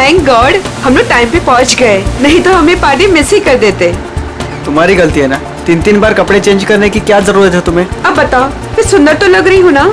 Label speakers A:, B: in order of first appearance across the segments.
A: Thank God हम लोग time पे पहुंच गए, नहीं तो हमें पार्टी मिस ही कर देते।
B: तुम्हारी गलती है ना, 3-3 बार कपड़े चेंज करने की क्या जरूरत है तुम्हें?
A: अब बताओ, मैं सुंदर तो लग रही हूँ ना?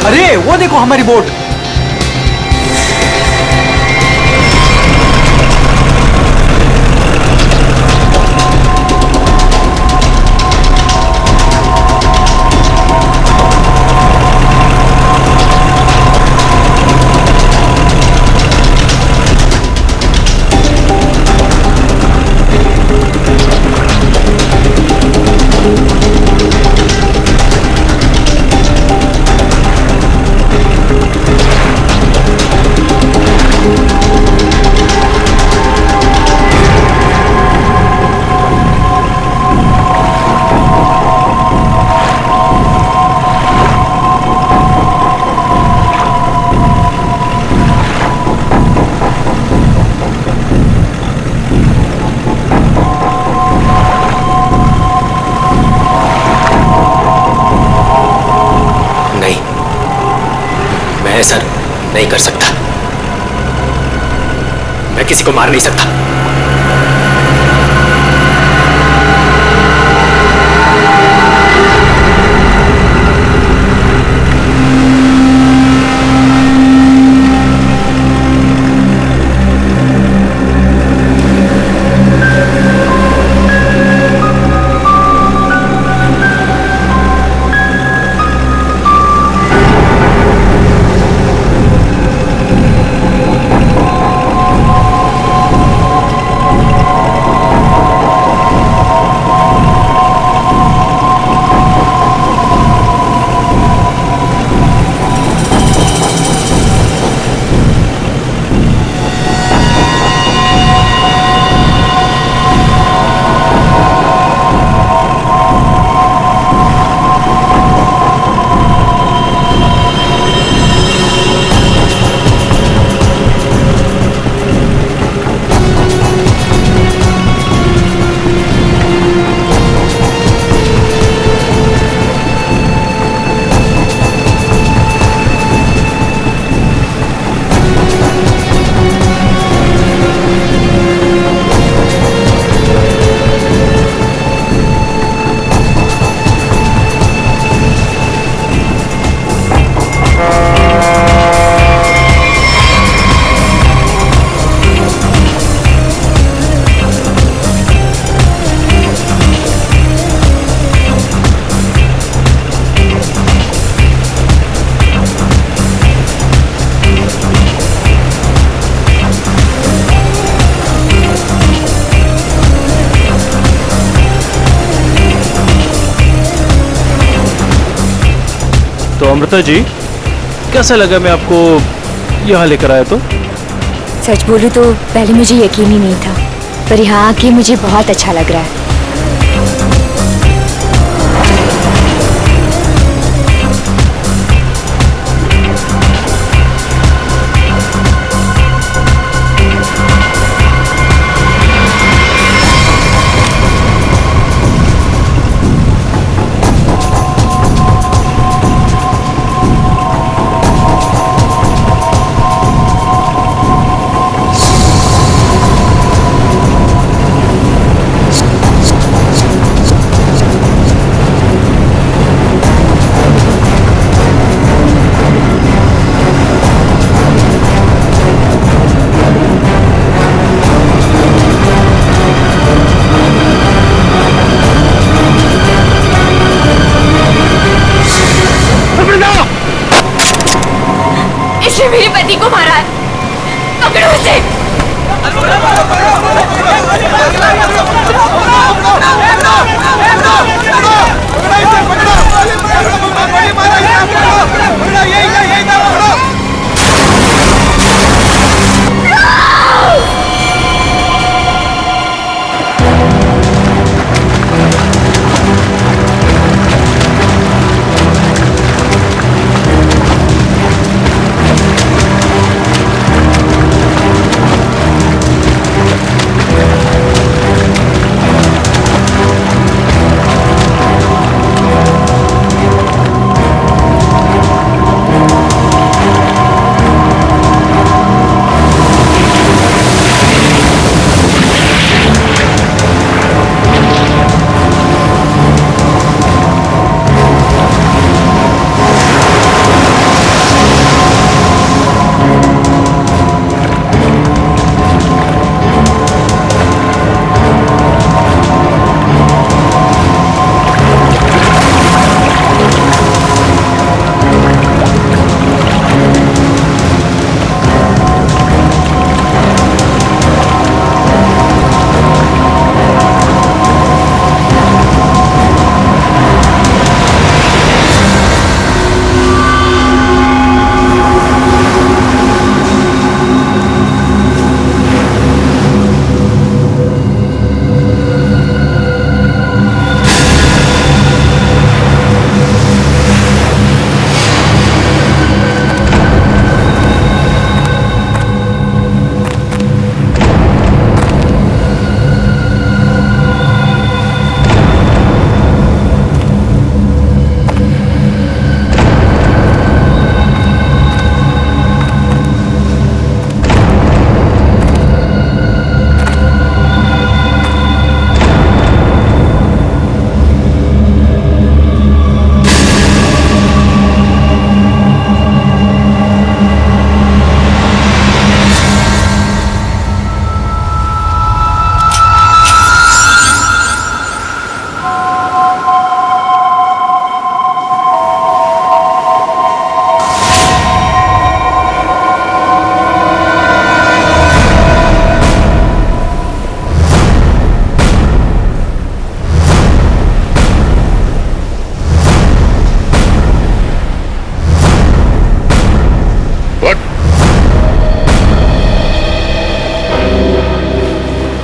B: अरे वो देखो हमारी बोट।
C: ऐसा नहीं कर सकता, मैं किसी को मार नहीं सकता।
D: अमृता जी, कैसा लगा मैं आपको यहाँ लेकर आया तो?
E: सच बोलूं तो पहले मुझे यकीन ही नहीं था, पर यहाँ आके मुझे बहुत अच्छा लग रहा है। इसने मेरे पति को मारा है, पकड़ो इसे।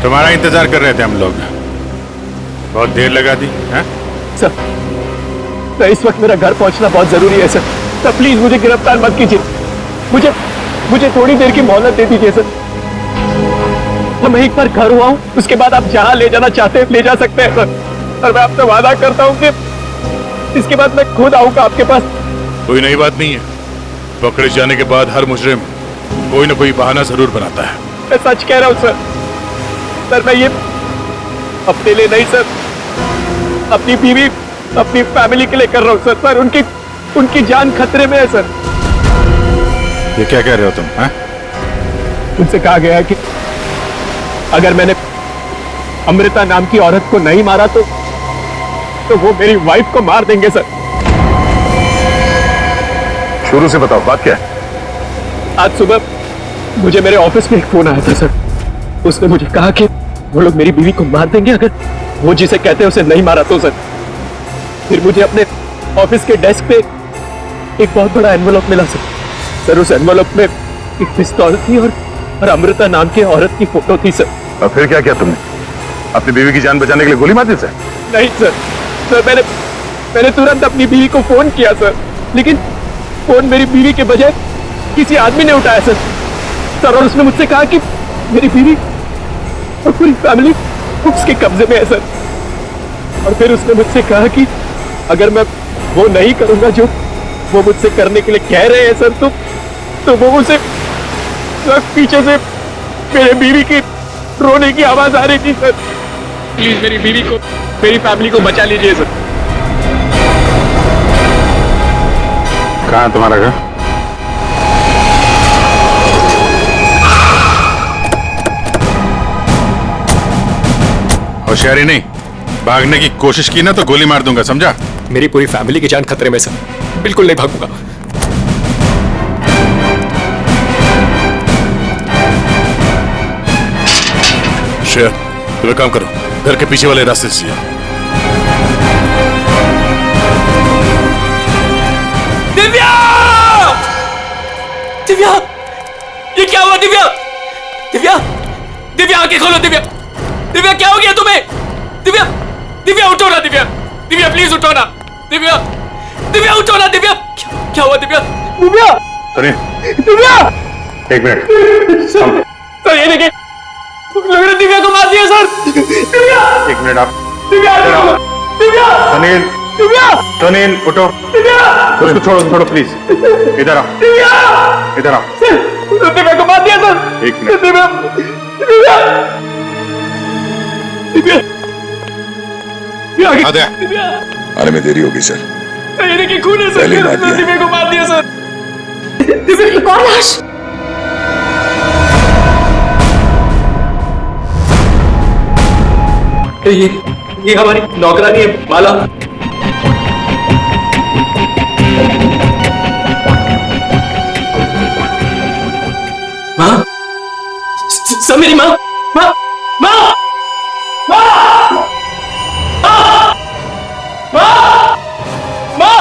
F: तुम्हारा इंतजार कर रहे थे हम लोग, बहुत देर लगा दी है?
D: सर, इस वक्त मेरा घर पहुंचना बहुत जरूरी है सर। सर प्लीज मुझे गिरफ्तार मत कीजिए, मुझे थोड़ी देर की मोहलत दे दीजिए सर। मैं एक बार घर हुआ हूँ, उसके बाद आप जहाँ ले जाना चाहते हैं ले जा सकते हैं सर। और मैं आपसे वादा करता हूँ कि इसके बाद मैं खुद आऊंगा आपके पास।
F: कोई नई बात नहीं है, पकड़े जाने के बाद हर मुजरिम कोई ना कोई बहाना जरूर बनाता है।
D: मैं सच कह रहा हूँ सर। सर मैं ये अपने लिए नहीं सर, अपनी बीवी अपनी फैमिली के लिए कर रहा हूँ सर। सर उनकी जान खतरे में है सर।
F: ये क्या कह रहे हो तुम?
D: उनसे कहा गया है कि अगर मैंने अमृता नाम की औरत को नहीं मारा तो वो मेरी वाइफ को मार देंगे सर।
F: शुरू से बताओ बात क्या है?
D: आज सुबह मुझे मेरे ऑफिस में एक फोन आया था सर। उसने मुझे कहा कि वो लोग मेरी बीवी को मार देंगे अगर वो जिसे कहते हैं उसे नहीं मारा तो सर। फिर मुझे अपने ऑफिस के डेस्क पे एक बहुत बड़ा एनवेलप मिला सर। उस एनवेलप में एक पिस्तौल थी और अमृता नाम की औरत की फोटो थी सर।
G: और फिर क्या किया तुमने? अपनी बीवी की जान बचाने के लिए गोली मार दी सर?
D: नहीं सर मैंने तुरंत अपनी बीवी को फोन किया सर, लेकिन फोन मेरी बीवी के बजाय किसी आदमी ने उठाया सर, और उसने मुझसे कहा कि मेरी बीवी और पूरी फैमिली उसके कब्जे में है सर। और फिर उसने मुझसे कहा कि अगर मैं वो नहीं करूंगा जो वो मुझसे करने के लिए कह रहे हैं सर, तो वो उसे पीछे से मेरे बीवी की रोने की आवाज आ रही थी सर। प्लीज मेरी बीवी को, मेरी फैमिली को बचा लीजिए सर।
G: कहाँ है तुम्हारा घर?
F: होशियारी नहीं, भागने की कोशिश की ना तो गोली मार दूंगा, समझा?
C: मेरी पूरी फैमिली की जान खतरे में सर, बिल्कुल नहीं भागूंगा।
F: शेर, तुम्हें काम करो, घर के पीछे वाले रास्ते से जाओ।
C: दिव्या! दिव्या! ये क्या हुआ दिव्या? दिव्या! दिव्या आंखें खोलो दिव्या! दिव्या क्या हो गया तुम्हें? दिव्या! दिव्या उठो ना दिव्या! दिव्या प्लीज उठो ना! दिव्या! दिव्या उठो ना दिव्या! क्या हुआ दिव्या?
D: दिव्या!
G: सुनिए,
D: दिव्या!
G: एक मिनट।
D: सर ये देखिए, लग रहा है दिव्या को मार दिया सर। दिव्या!
G: एक मिनट आप।
D: दिव्या! दिव्या!
G: सुनील,
D: दिव्या!
G: सुनील उठो।
D: दिव्या!
G: उसको छोड़ो प्लीज। इधर आओ,
D: दिव्या!
G: इधर आओ।
D: दिव्या को मार दिया सर।
G: एक मिनट।
D: दिव्या! दिव्या! दिव्या! दिव्या!
F: आद्या।
D: दिव्या!
H: आने में देरी होगी सर।
D: सर ये देखिए खून है सर।
H: पहले ही मार दिया।
D: दिव्या को मार दिया सर।
E: सर, एक और लाश।
D: ये हमारी नौकरानी है माला।
C: माँ? सब मेरी माँ? माँ? माँ? माँ? माँ? माँ?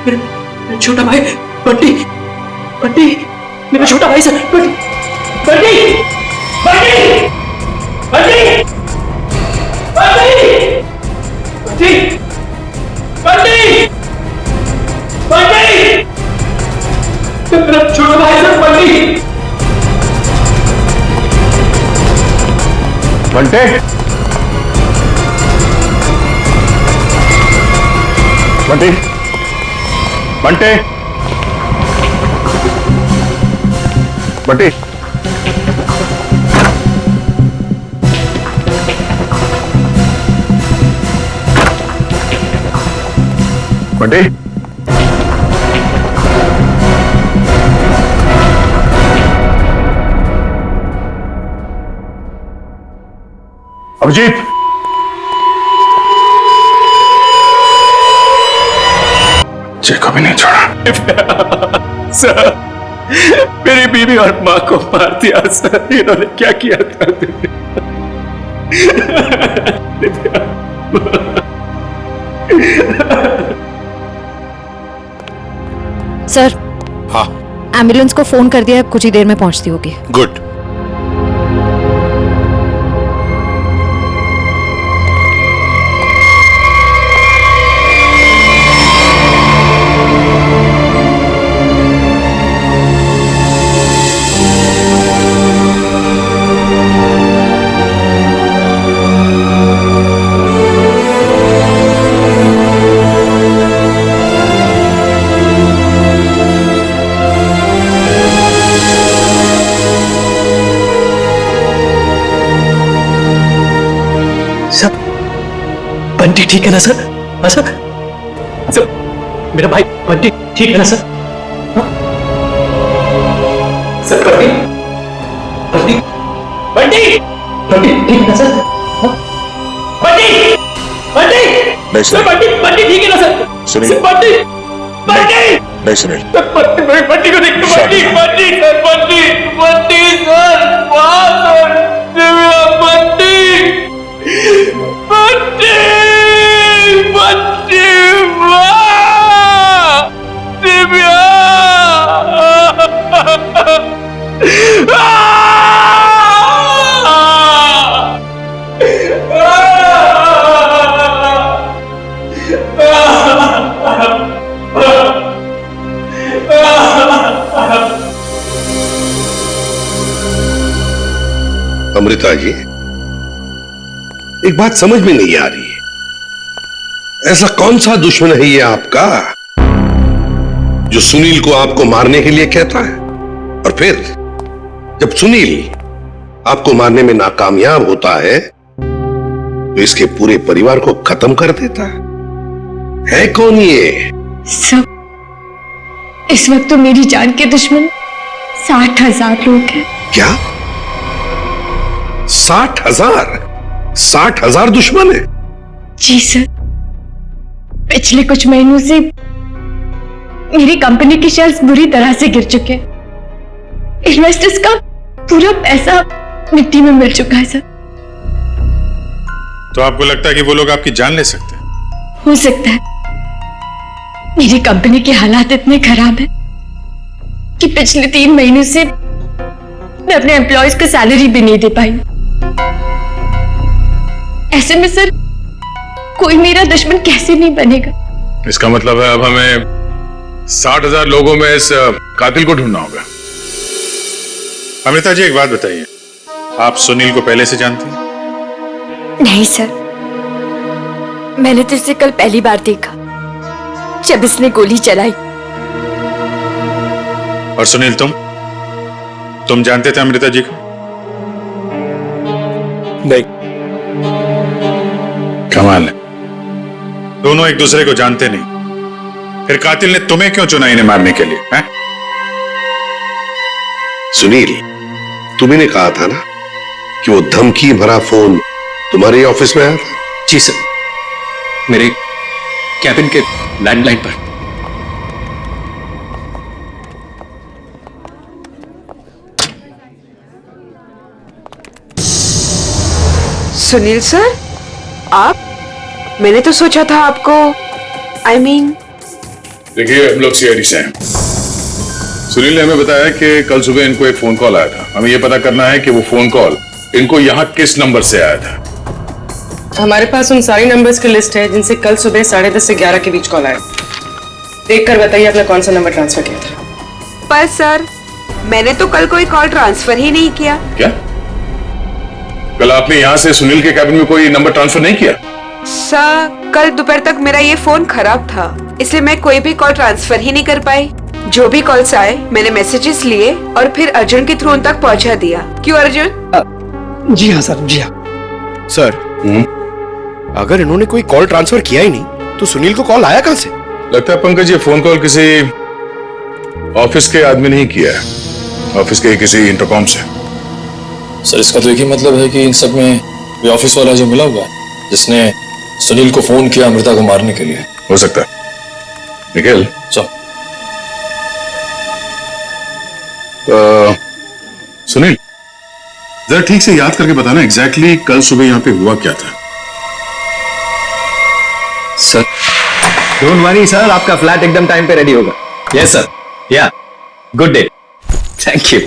C: मेरा छोटा भाई बंटी, बंटी, मेरा छोटा भाई सर, बंटी, बंटी, बंटी, बंटी, बंटी, बंटी, बंटी, मेरा छोटा भाई सर बंटी।
G: बंटे, बंटे, बंटे, बंटे, बंटे, अभिजीत,
H: चेक अभी नहीं छोड़ा।
D: सर मेरी बीवी और माँ को मार दिया सर। इन्होंने क्या किया था?
E: सर,
F: हाँ,
E: एम्बुलेंस को फोन कर दिया, कुछ ही देर में पहुंचती होगी।
F: गुड।
C: बंटी ठीक है ना सर? हाँ सर? सर मेरा भाई बंटी ठीक है ना सर? हाँ? सर बंटी, बंटी, बंटी, बंटी ठीक है ना सर? हाँ? बंटी,
H: नहीं
C: सर
H: सुनील,
C: बंटी ठीक है ना सर?
H: सुनील।
C: सर बंटी बंटी
H: नहीं सुनील,
C: बंटी को देखो, बंटी बंटी सर, बंटी सर, वाह सर, दिव्या बंटी बंटी बंटी, वाह दिव्या।
I: अमृता जी, एक बात समझ में नहीं आ रही है, ऐसा कौन सा दुश्मन है ये आपका जो सुनील को आपको मारने के लिए कहता है, और फिर जब सुनील आपको मारने में नाकामयाब होता है तो इसके पूरे परिवार को खत्म कर देता है कौन ये?
E: सब इस वक्त तो मेरी जान के दुश्मन 60,000 लोग हैं।
I: क्या 60,000? 60,000 दुश्मन है?
E: जी सर, पिछले कुछ महीनों से मेरी कंपनी के शेयर्स बुरी तरह से गिर चुके हैं। इन्वेस्टर्स का पूरा पैसा मिट्टी में मिल चुका है सर।
F: तो आपको लगता है कि वो लोग आपकी जान ले सकते हैं?
E: हो सकता है। मेरी कंपनी के हालात इतने खराब हैं कि पिछले 3 महीनों से मैं अपने एम्प्लॉयज को सैलरी भी नहीं दे पाई। ऐसे में सर कोई मेरा दुश्मन कैसे नहीं बनेगा?
F: इसका मतलब है अब हमें 60,000 लोगों में इस कातिल को ढूंढना होगा। अमृता जी, एक बात बताइए, आप सुनील को पहले से जानती हैं?
E: नहीं सर, मैंने तो इसे कल पहली बार देखा जब इसने गोली चलाई।
F: और सुनील, तुम जानते थे अमृता जी को?
D: नहीं।
F: कमाल है, दोनों एक दूसरे को जानते नहीं, फिर कातिल ने तुम्हें क्यों चुना इन्हें मारने के लिए? हैं?
I: सुनील, तुमने कहा था ना कि वो धमकी भरा फोन तुम्हारे ऑफिस में आया था?
C: जी सर, मेरे कैबिन के लैंडलाइन पर।
A: सुनील सर, आप? मैंने तो सोचा था आपको
F: देखिए, हम लोग सीआईडी से हैं। सुनील ने हमें बताया कि कल सुबह इनको एक फोन कॉल आया था। हमें यह पता करना है कि वो फोन कॉल इनको यहाँ किस नंबर से आया था।
J: हमारे पास उन सारी नंबर्स की लिस्ट है जिनसे कल सुबह 10:30 से 11 के बीच कॉल आया। देखकर बताइए आपने कौन सा नंबर ट्रांसफर किया था।
A: पर सर, मैंने तो कल कोई कॉल ट्रांसफर ही नहीं किया।
F: क्या? कल आपने यहाँ से सुनील के कैबिन में कोई नंबर ट्रांसफर नहीं किया?
A: सर, कल दोपहर तक मेरा ये फोन खराब था, इसलिए मैं कोई भी कॉल ट्रांसफर ही नहीं कर पाई। जो भी कॉल्स आए मैंने मैसेजेस लिए और फिर अर्जुन के थ्रू उन तक पहुंचा दिया। क्यों अर्जुन?
D: जी हाँ सर, जी हाँ
I: सर। अगर इन्होंने कोई कॉल ट्रांसफर किया ही नहीं तो सुनील को कॉल आया कहां से?
F: लगता है पंकज ये फोन कॉल किसी ऑफिस के आदमी ने ही किया है, ऑफिस के किसी इंटरकॉम से।
K: सर, इसका तो एक ही मतलब है कि इन सब में कोई ऑफिस वाला जो मिला हुआ है जिसने सुनील को फोन किया अमृता को मारने के लिए।
F: हो सकता है। निखिल, सुनील, जरा ठीक से याद करके बताना एग्जैक्टली कल सुबह यहाँ पे हुआ क्या था।
D: सर, डोंट वरी सर, आपका फ्लैट एकदम टाइम पे रेडी होगा। यस सर, या गुड डे, थैंक यू।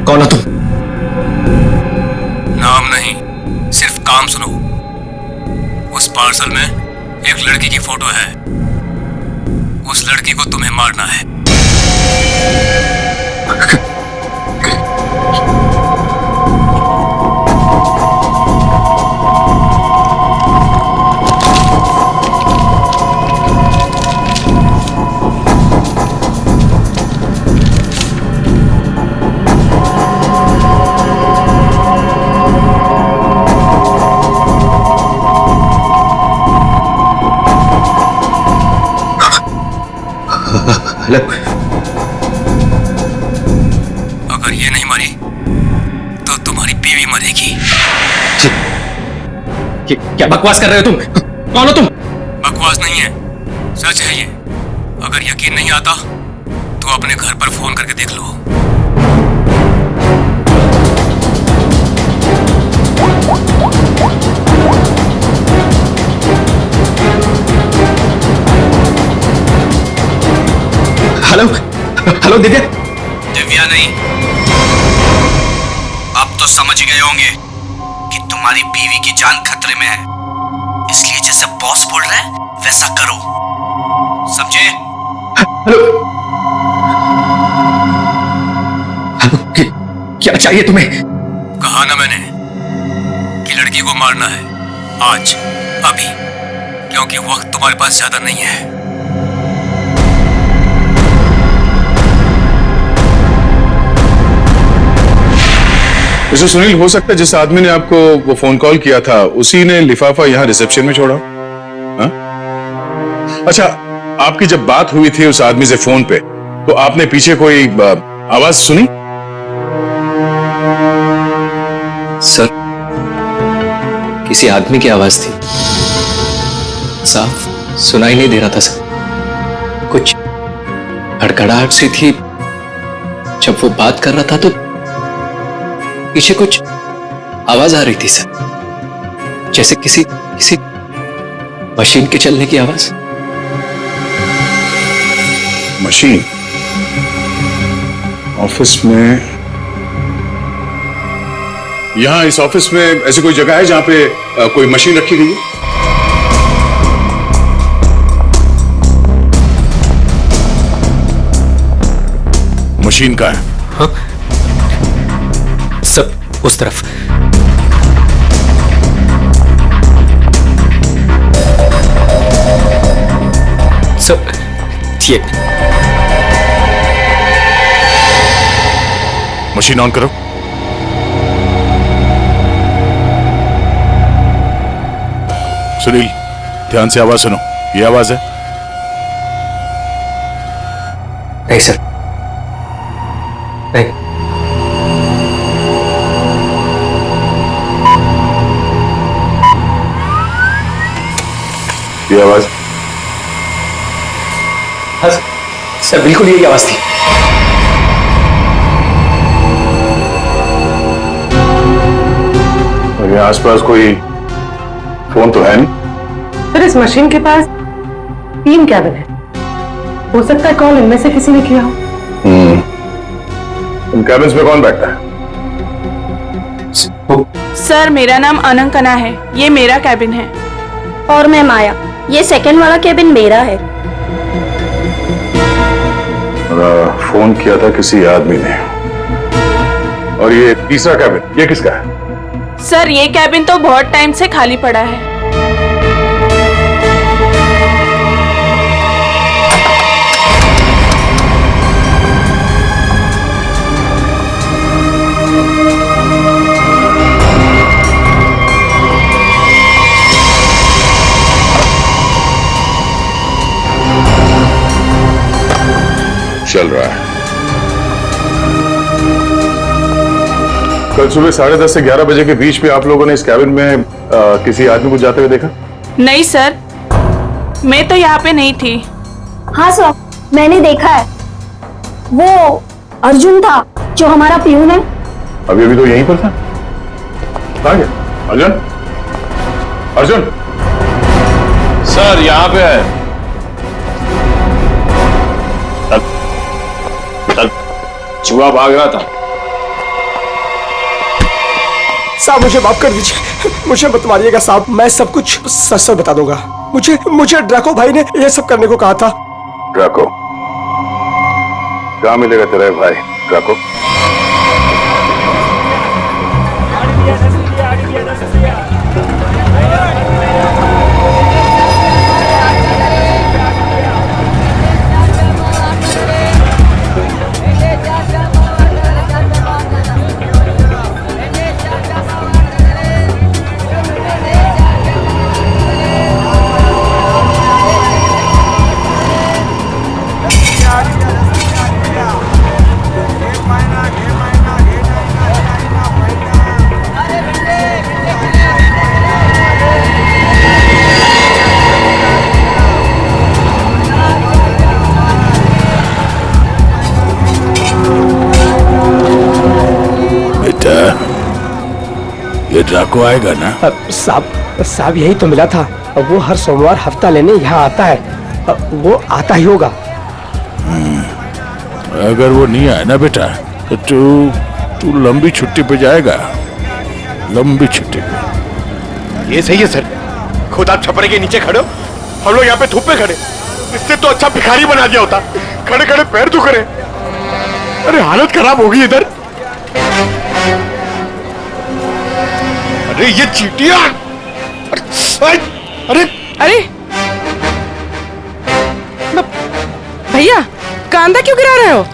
K: कौन हो तुम?
C: नाम नहीं, सिर्फ काम सुनो। उस पार्सल में एक लड़की की फोटो है। उस लड़की को तुम्हें मारना है।
K: हेलो।
C: अगर ये नहीं मरी तो तुम्हारी बीवी मरेगी।
K: क्या बकवास कर रहे हो तुम? कौन हो तुम?
C: बकवास नहीं है, सच है ये। अगर यकीन नहीं आता तो अपने घर पर फोन करके देख लो।
K: Hello hello Divya.
C: दिव्या नहीं, अब तो समझ गए होंगे कि तुम्हारी बीवी की जान खतरे में है। इसलिए जैसे बॉस बोल रहा है वैसा करो, समझे?
K: हेलो हेलो, क्या चाहिए तुम्हें?
C: कहा ना मैंने कि लड़की को मारना है, आज, अभी, क्योंकि वक्त तुम्हारे पास ज्यादा नहीं है।
F: मिस्टर सुनील, हो सकता है जिस आदमी ने आपको वो फोन कॉल किया था उसी ने लिफाफा यहाँ रिसेप्शन में छोड़ा। हा? अच्छा, आपकी जब बात हुई थी उस आदमी से फोन पे तो आपने पीछे कोई आवाज सुनी?
K: सर, किसी आदमी की आवाज थी, साफ सुनाई नहीं दे रहा था सर। कुछ हड़कड़ाहट सी थी। जब वो बात कर रहा था तो पीछे कुछ आवाज आ रही थी सर, जैसे किसी मशीन के चलने की आवाज।
F: मशीन? ऑफिस में? यहां इस ऑफिस में ऐसी कोई जगह है जहां पे कोई मशीन रखी गई है? मशीन का है?
C: हाँ? सब उस तरफ। सब ये
F: मशीन ऑन करो। सुनील, ध्यान से आवाज सुनो। ये आवाज है?
K: नहीं सर, नहीं।
F: ये आवाज?
K: हाँ सर, बिल्कुल यही आवाज थी।
F: और ये आसपास कोई फोन तो है नहीं?
J: सर, इस मशीन के पास 3 कैबिन है। हो सकता है कॉल इनमें से किसी ने किया हो।
F: इन कैबिन्स में कौन बैठता है?
L: सर, मेरा नाम अनंकना है, ये मेरा कैबिन है।
E: और मैं माया, ये सेकंड वाला कैबिन मेरा है।
F: फोन किया था किसी आदमी ने। और ये तीसरा कैबिन, ये किसका है?
L: सर, ये कैबिन तो बहुत टाइम से खाली पड़ा है।
F: चल रहा है। कल सुबह 10:30 से 11 बजे के बीच में आप लोगों ने इस कैबिन में किसी आदमी को जाते हुए देखा?
L: नहीं सर, मैं तो यहाँ पे नहीं थी।
E: हाँ सर, मैंने देखा है। वो अर्जुन था जो हमारा प्यून है।
F: अभी अभी तो यहीं पर था। कहाँ गया? अर्जुन? अर्जुन?
D: सर, यहाँ पे है।
K: चूहा भाग रहा था।
D: साहब मुझे माफ कर दीजिए, मुझे मत मारिएगा साहब, मैं सब कुछ सच सच बता दूंगा। मुझे ड्रैको भाई ने ये सब करने को कहा था।
F: ड्रैको? कहाँ मिलेगा तेरा भाई ड्रैको?
H: ये ड्रैको आएगा ना?
D: साहब यही तो मिला था, वो हर सोमवार हफ्ता लेने यहाँ आता है, वो आता ही होगा।
H: अगर वो नहीं आया ना बेटा तो तू लंबी छुट्टी पे जाएगा, लंबी छुट्टी पे।
G: ये सही है सर, खुद आप छपरे के नीचे खड़े हो, हम लोग यहाँ पे धूप में खड़े, इससे तो अच्छा भिखारी बना दिया होता, खड़े खड़े पैर दुख रहे। अरे हालत खराब होगी इधर। अरे ये चीटियां! अरे
J: अरे भैया, कांदा क्यों गिरा रहे हो?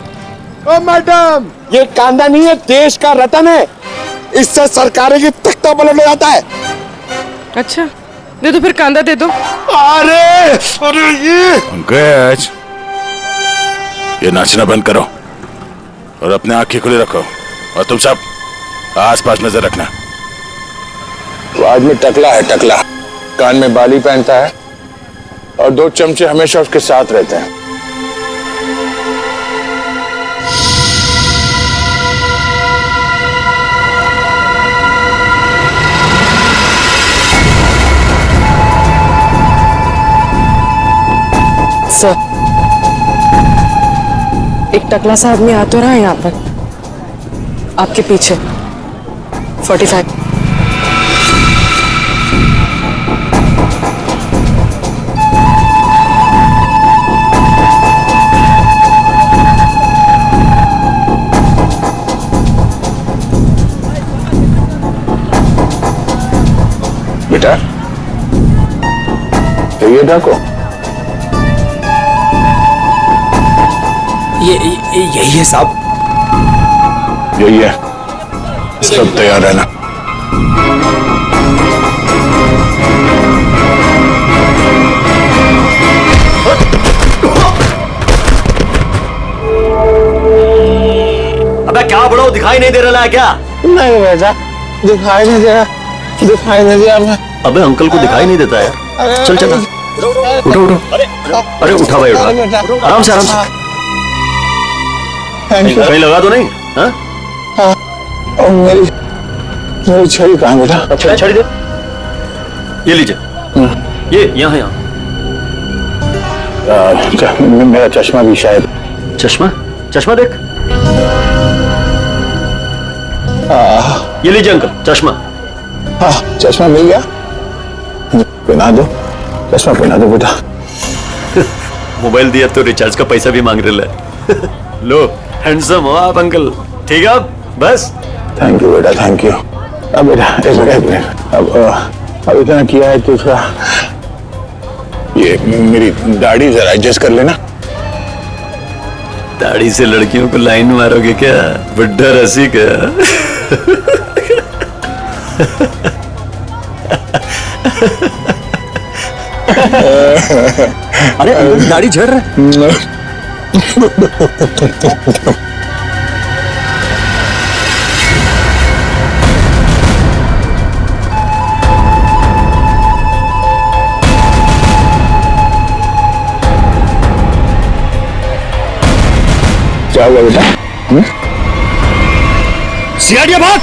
G: ओ मैडम, ये कांदा नहीं है, देश का रतन है, इससे सरकारें की तख्ता पलट हो जाता है।
J: अच्छा दे दो फिर, कांदा दे दो।
G: अरे ये
H: पंकज, ये नाचना बंद करो और अपने आंखें खुली रखो, और तुम सब आसपास नजर रखना।
G: वो आदमी टकला है, टकला, कान में बाली पहनता है और 2 चमचे हमेशा उसके साथ रहते हैं।
J: सर, एक टकला सा आदमी आ तो रहा है यहाँ पर, आपके पीछे 45।
G: बेटा ये डाको,
D: यही है साहब।
G: यही है, सब तैयार रहना।
B: अबे क्या बड़ो, दिखाई नहीं दे रहा है क्या?
G: नहीं बेटा, दिखाई नहीं दे रहा, दिखाई नहीं दिया मैं।
B: अबे अंकल को दिखाई नहीं देता है। चल चल उठो उठो। अरे उठा भाई उठा, आराम से आराम से। कहीं लगा तो नहीं? हाँ
G: मेरी छड़ी कहाँ बेटा?
B: अच्छा छड़ी दे, ये लीजिए, ये यहाँ यहाँ।
G: मेरा चश्मा भी शायद।
B: चश्मा? चश्मा देख, ये लीजिए अंकल चश्मा।
G: हाँ चश्मा मिल गया, पहना दो, चश्मा पहना दो बेटा।
B: मोबाइल दिया तो रिचार्ज का पैसा भी मांग रहे है। लो, हैंडसम हो आप अंकल, ठीक है बस।
G: थैंक यू बेटा, थैंक यू। अब बेटा एक मिनट, अब इतना किया है तो थोड़ा ये मेरी दाढ़ी जरा एडजस्ट कर लेना।
B: दाढ़ी से लड़कियों को लाइन मारोगे क्या? बुड्ढा रसी क्या? अरे दाढ़ी झड़ रहा है।
G: क्या हुआ बेटा?
B: सियाड़िया भाग!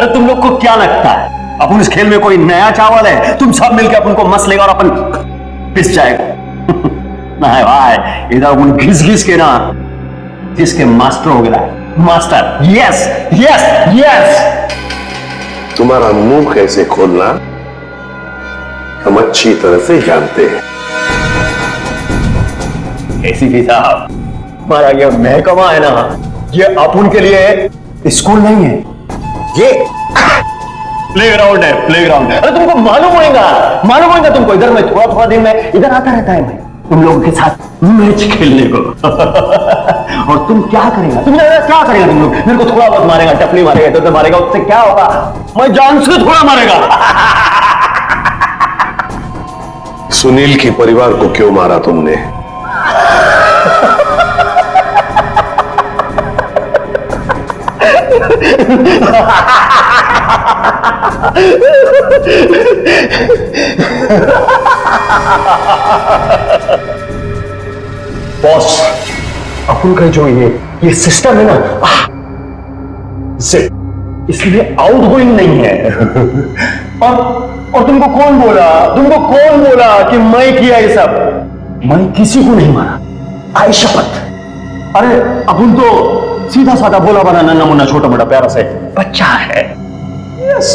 B: अरे तुम लोग को क्या लगता है अपन इस खेल में कोई नया चावल है? तुम सब मिलकर अपन को मस लेगा और अपन पिस जाएगा। नहीं भाई, इधर अपन घिस घिस के ना जिसके मास्टर हो गया। Master, yes yes yes.
I: तुम्हारा मुंह कैसे खोलना हम अच्छी तरह से जानते हैं।
B: एसीपी साहब, हमारा ये महकमा है ना, ये अपन के लिए स्कूल नहीं है, ये प्लेग्राउंड है, प्लेग्राउंड है। अरे तुमको मालूम होगा तुमको। इधर मैं थोड़ा थोड़ा दिन में इधर आता रहता है मैं तुम लोगों के साथ मैच खेलने को। और तुम क्या करेगा? तुम लोग मेरे को थोड़ा बहुत मारेगा, टपली मारेगा, इधर मारेगा, उससे क्या होगा? मैं जान से थोड़ा मारेगा।
I: सुनील के परिवार को क्यों मारा तुमने?
B: बॉस, अपन का जो ये सिस्टम है ना, इसलिए आउट गोइंग नहीं है। और तुमको कौन बोला कि मैं किया ये सब? मैं किसी को नहीं मारा, आई शपथ। अरे अपन तो सीधा साधा बोला बना नन्ना मुन्ना छोटा मोटा प्यारा से बच्चा है। Yes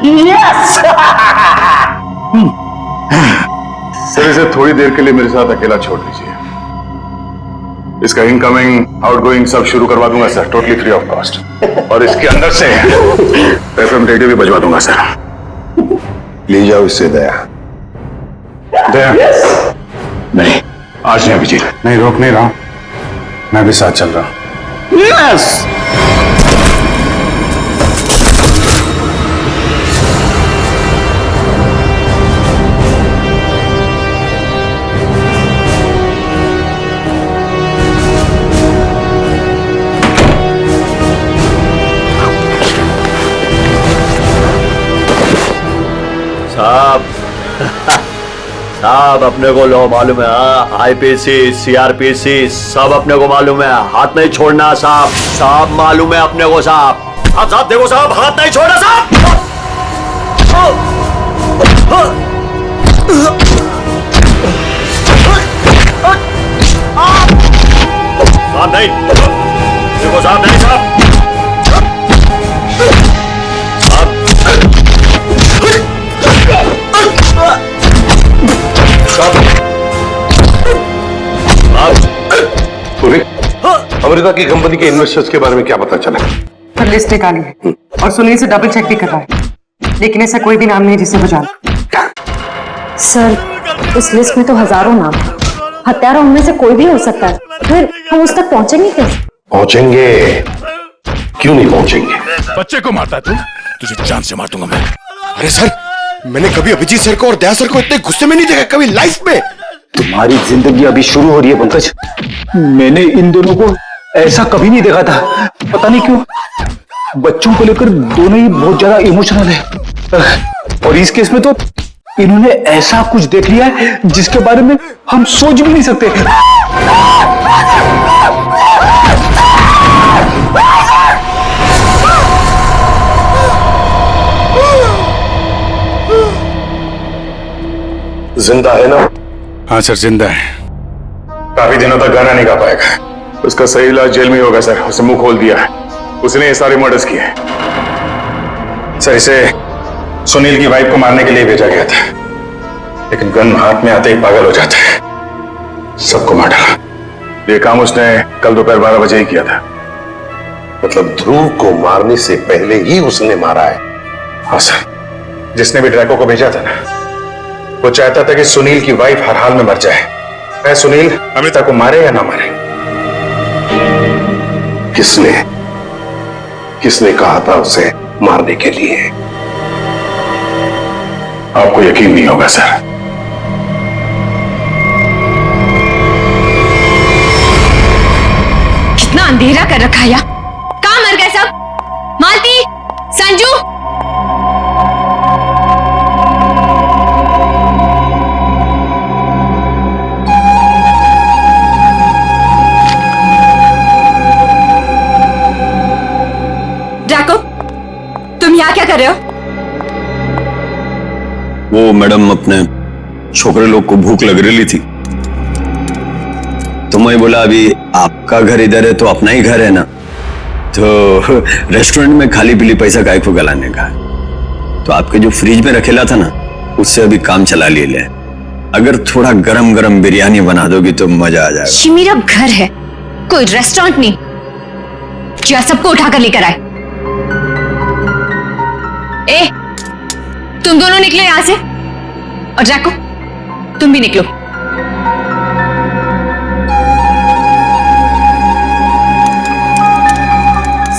B: yes.
F: सर, इसे थोड़ी देर के लिए मेरे साथ अकेला छोड़ दीजिए। इसका इनकमिंग आउटगोइंग सब शुरू करवा दूंगा sir, totally free of cost. और इसके अंदर से एफएम रेडियो भी बजवा दूंगा सर।
I: ले जाओ इससे दया।
F: दया? नहीं, आज नहीं अभिजीत, नहीं रोक नहीं रहा हूं, मैं भी साथ चल रहा हूं।
B: यस। साहब अपने को लो मालूम है, आईपीसी सीआरपीसी सब अपने को मालूम है, हाथ नहीं छोड़ना साहब। साहब मालूम है अपने को साहब। साहब देखो साहब, हाथ नहीं छोड़ना साहब। साहब नहीं देखो साहब, नहीं साहब।
I: अमेरिका की कंपनी के इन्वेस्टर्स के बारे में क्या पता चला?
J: पर लिस्ट निकाली है और सुनील से डबल चेक भी कर रहा है, लेकिन ऐसा कोई भी नाम नहीं जिसे वो जाने।
E: सर, उस लिस्ट में तो हजारों नाम है। हत्यारा उनमें से कोई भी हो सकता है। फिर हम उस तक पहुंचेंगे कैसे?
I: पहुंचेंगे, क्यों नहीं पहुंचेंगे?
H: बच्चे को मारता तू, तुझे जान से मार दूंगा मैं।
G: अरे सर, मैंने कभी अभिजीत सर को और दया सर को इतने गुस्से में नहीं देखा कभी लाइफ में।
D: तुम्हारी जिंदगी अभी शुरू हो रही है पंकज। मैंने इन दोनों को ऐसा कभी नहीं देखा था। पता नहीं क्यों बच्चों को लेकर दोनों ही बहुत ज्यादा इमोशनल है। और इस केस में तो इन्होंने ऐसा कुछ देख लिया है जिसके बारे में हम सोच भी नहीं सकते।
I: जिंदा है ना?
F: हाँ सर, जिंदा है। काफी दिनों तक गाना नहीं गा पाएगा। उसका सही इलाज जेल में ही होगा सर। उसे मुंह खोल दिया है, उसने ये सारे मर्डर्स किए हैं। सर, इसे सुनील की वाइफ को मारने के लिए भेजा गया था, लेकिन गन हाथ में आते ही पागल हो जाता है, सबको मार डाला। ये काम उसने कल दोपहर 12 बजे ही किया था।
I: मतलब ध्रुव को मारने से पहले ही उसने मारा है?
F: हाँ सर, जिसने भी ड्रैको को भेजा था ना, वो चाहता था कि सुनील की वाइफ हर हाल में मर जाए, चाहे सुनील अमृता को मारे या ना मारे।
I: किसने कहा था उसे मारने के लिए?
F: आपको यकीन नहीं होगा सर।
E: कितना अंधेरा कर रखा है। कहां मर गए सब? मालती, संजू।
B: वो मैडम अपने छोकरे लोग को भूख लग रही थी, तो मैं बोला अभी आपका घर इधर है तो अपना ही घर है ना, तो रेस्टोरेंट में खाली पीली पैसा काय को गलाने का, तो आपके जो फ्रिज में रखेला था ना उससे अभी काम चला ले। अगर थोड़ा गरम गरम बिरयानी बना दोगी तो मजा आ जाएगा।
E: ये मेरा घर है, कोई रेस्टोरेंट नहीं जो सबको उठाकर लेकर आए। ए, तुम दोनों निकलो यहां से, और जैको तुम भी निकलो।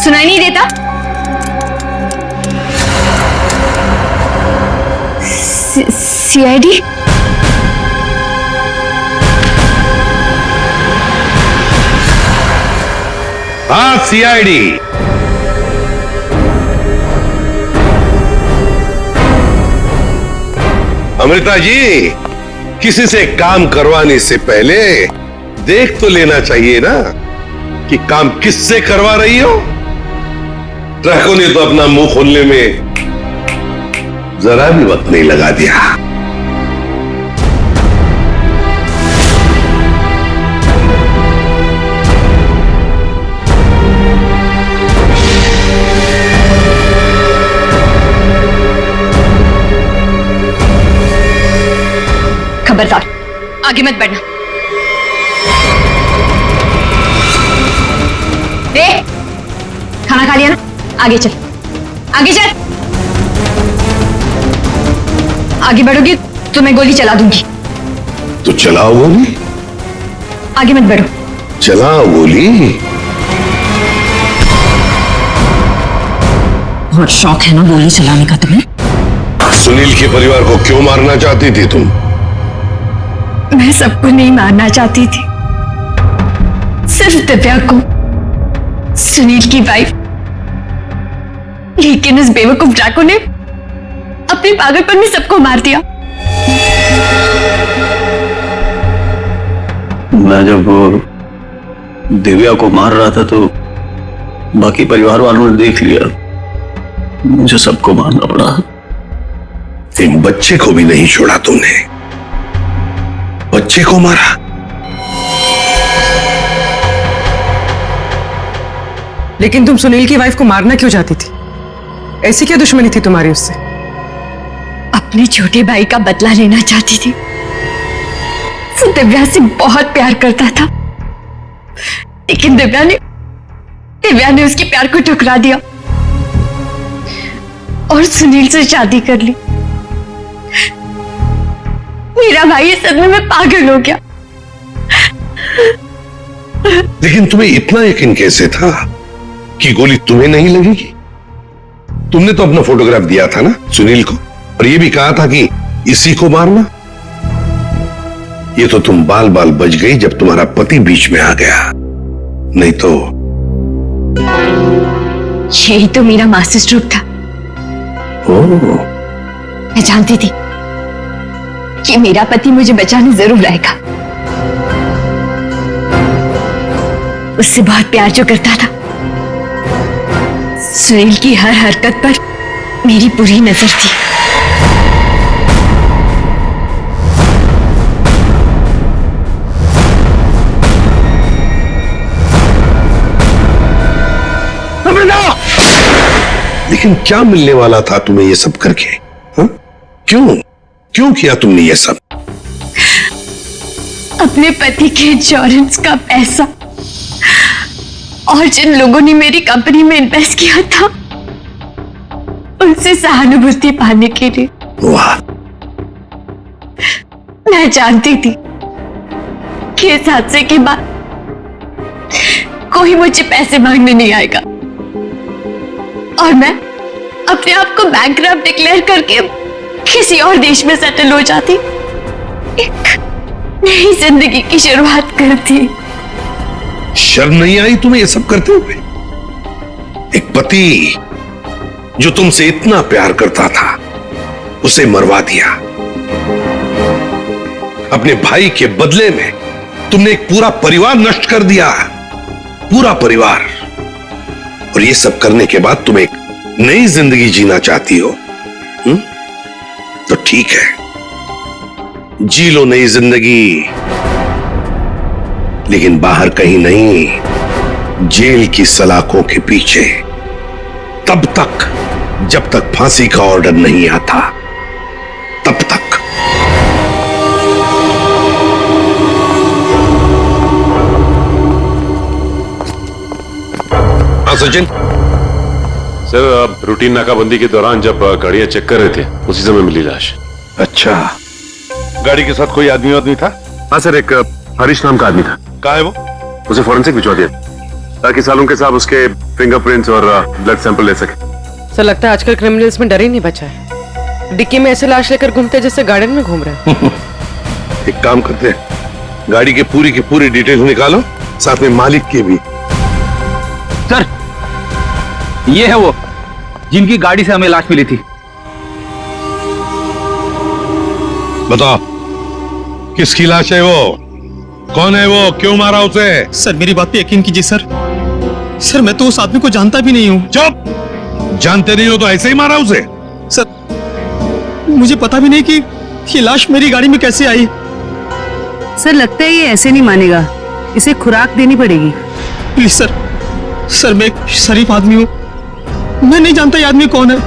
E: सुनाई नहीं देता? सीआईडी?
I: हाँ, सीआईडी। अमृता जी, किसी से काम करवाने से पहले देख तो लेना चाहिए ना कि काम किससे करवा रही हो। ट्रकों ने तो अपना मुंह खोलने में जरा भी वक्त नहीं लगा दिया।
E: खबरदार, आगे मत बढ़ना। खाना खा लिया ना? आगे चल, आगे चल। आगे बढ़ोगी तो मैं गोली चला दूंगी।
I: तो चलाओ गोली।
E: आगे मत बढ़ो।
I: चलाओ गोली।
L: बहुत शौक है ना गोली चलाने का तुम्हें?
I: सुनील के परिवार को क्यों मारना चाहती थी तुम?
E: मैं सबको नहीं मारना चाहती थी, सिर्फ दिव्या को, सुनील की वाइफ। लेकिन उस बेवकूफ ड्रैको ने अपने पागलपन में सबको मार दिया।
B: मैं जब दिव्या को मार रहा था तो बाकी परिवार वालों ने देख लिया, मुझे सबको मारना पड़ा।
I: एक बच्चे को भी नहीं छोड़ा तुमने, बच्चे को मारा।
J: लेकिन तुम सुनील की वाइफ को मारना क्यों चाहती थी? ऐसी क्या दुश्मनी थी तुम्हारी उससे?
E: अपने छोटे भाई का बदला लेना चाहती थी। वो दिव्या से बहुत प्यार करता था, लेकिन दिव्या ने उसके प्यार को ठुकरा दिया और सुनील से शादी कर ली। मेरा भाई इस सदमे में पागल हो गया।
I: लेकिन तुम्हें इतना यकीन कैसे था कि गोली तुम्हें नहीं लगेगी? तुमने तो अपना फोटोग्राफ दिया था ना सुनील को, और ये भी कहा था कि इसी को मारना। ये तो तुम बाल बाल बच गई जब तुम्हारा पति बीच में आ गया, नहीं तो।
E: यही तो मेरा मास्टर स्ट्रोक था। मैं जानती थी कि मेरा पति मुझे बचाने जरूर आएगा। उससे बहुत प्यार जो करता था, सुनील की हर हरकत पर मेरी पूरी नजर थी।
I: लेकिन क्या मिलने वाला था तुम्हें ये सब करके? हा? क्यों किया तुमने ये सब?
E: अपने पति के इंश्योरेंस का पैसा और जिन लोगों ने मेरी कंपनी में इन्वेस्ट किया था, उनसे सहानुभूति पाने के लिए।
I: वाह!
E: मैं जानती थी कि इस हादसे के बाद कोई मुझे पैसे मांगने नहीं आएगा और मैं अपने आप को बैंकरप्ट डिक्लेयर करके किसी और देश में सेटल हो जाती, एक नई जिंदगी की शुरुआत करती।
I: शर्म नहीं आई तुम्हें ये सब करते हुए? एक पति जो तुमसे इतना प्यार करता था, उसे मरवा दिया। अपने भाई के बदले में तुमने एक पूरा परिवार नष्ट कर दिया, पूरा परिवार। और ये सब करने के बाद तुम एक नई जिंदगी जीना चाहती हो? तो ठीक है, जी लो नई जिंदगी, लेकिन बाहर कहीं नहीं, जेल की सलाखों के पीछे, तब तक जब तक फांसी का ऑर्डर नहीं आता, तब तक। हाँ सचिन।
M: सर, रूटीन नाकाबंदी के दौरान जब गाड़ियां चेक कर रहे थे उसी समय मिली लाश।
I: अच्छा, गाड़ी के साथ कोई आदमी था?
M: हाँ सर, एक हरीश नाम का आदमी था।
I: कहाँ है वो?
M: उसे फॉरेंसिक भिजवा दिया ताकि सालों के साथ उसके फिंगरप्रिंट्स और ब्लड सैंपल ले सके।
J: सर, लगता है आजकल क्रिमिनल्स में डर ही नहीं बचा है। डिक्की में ऐसे लाश लेकर घूमते जैसे गार्डन में घूम रहे हैं।
I: एक काम करते हैं, गाड़ी की पूरी डिटेल निकालो, साथ में मालिक की भी।
N: सर, ये है वो जिनकी गाड़ी से हमें लाश मिली थी।
I: बताओ, किसकी लाश है वो? कौन है वो? क्यों मारा उसे?
D: सर, मेरी बात पे यकीन कीजिए सर। सर, मैं तो उस आदमी को जानता भी नहीं हूँ।
I: चुप! जानते नहीं हो तो ऐसे ही मारा उसे?
D: सर, मुझे पता भी नहीं कि ये लाश मेरी गाड़ी में कैसे आई।
O: सर, लगता है ये ऐसे नहीं मानेगा, इसे खुराक देनी पड़ेगी।
D: प्लीज सर, मैं एक शरीफ आदमी हूँ, मैं नहीं जानता ये आदमी कौन है।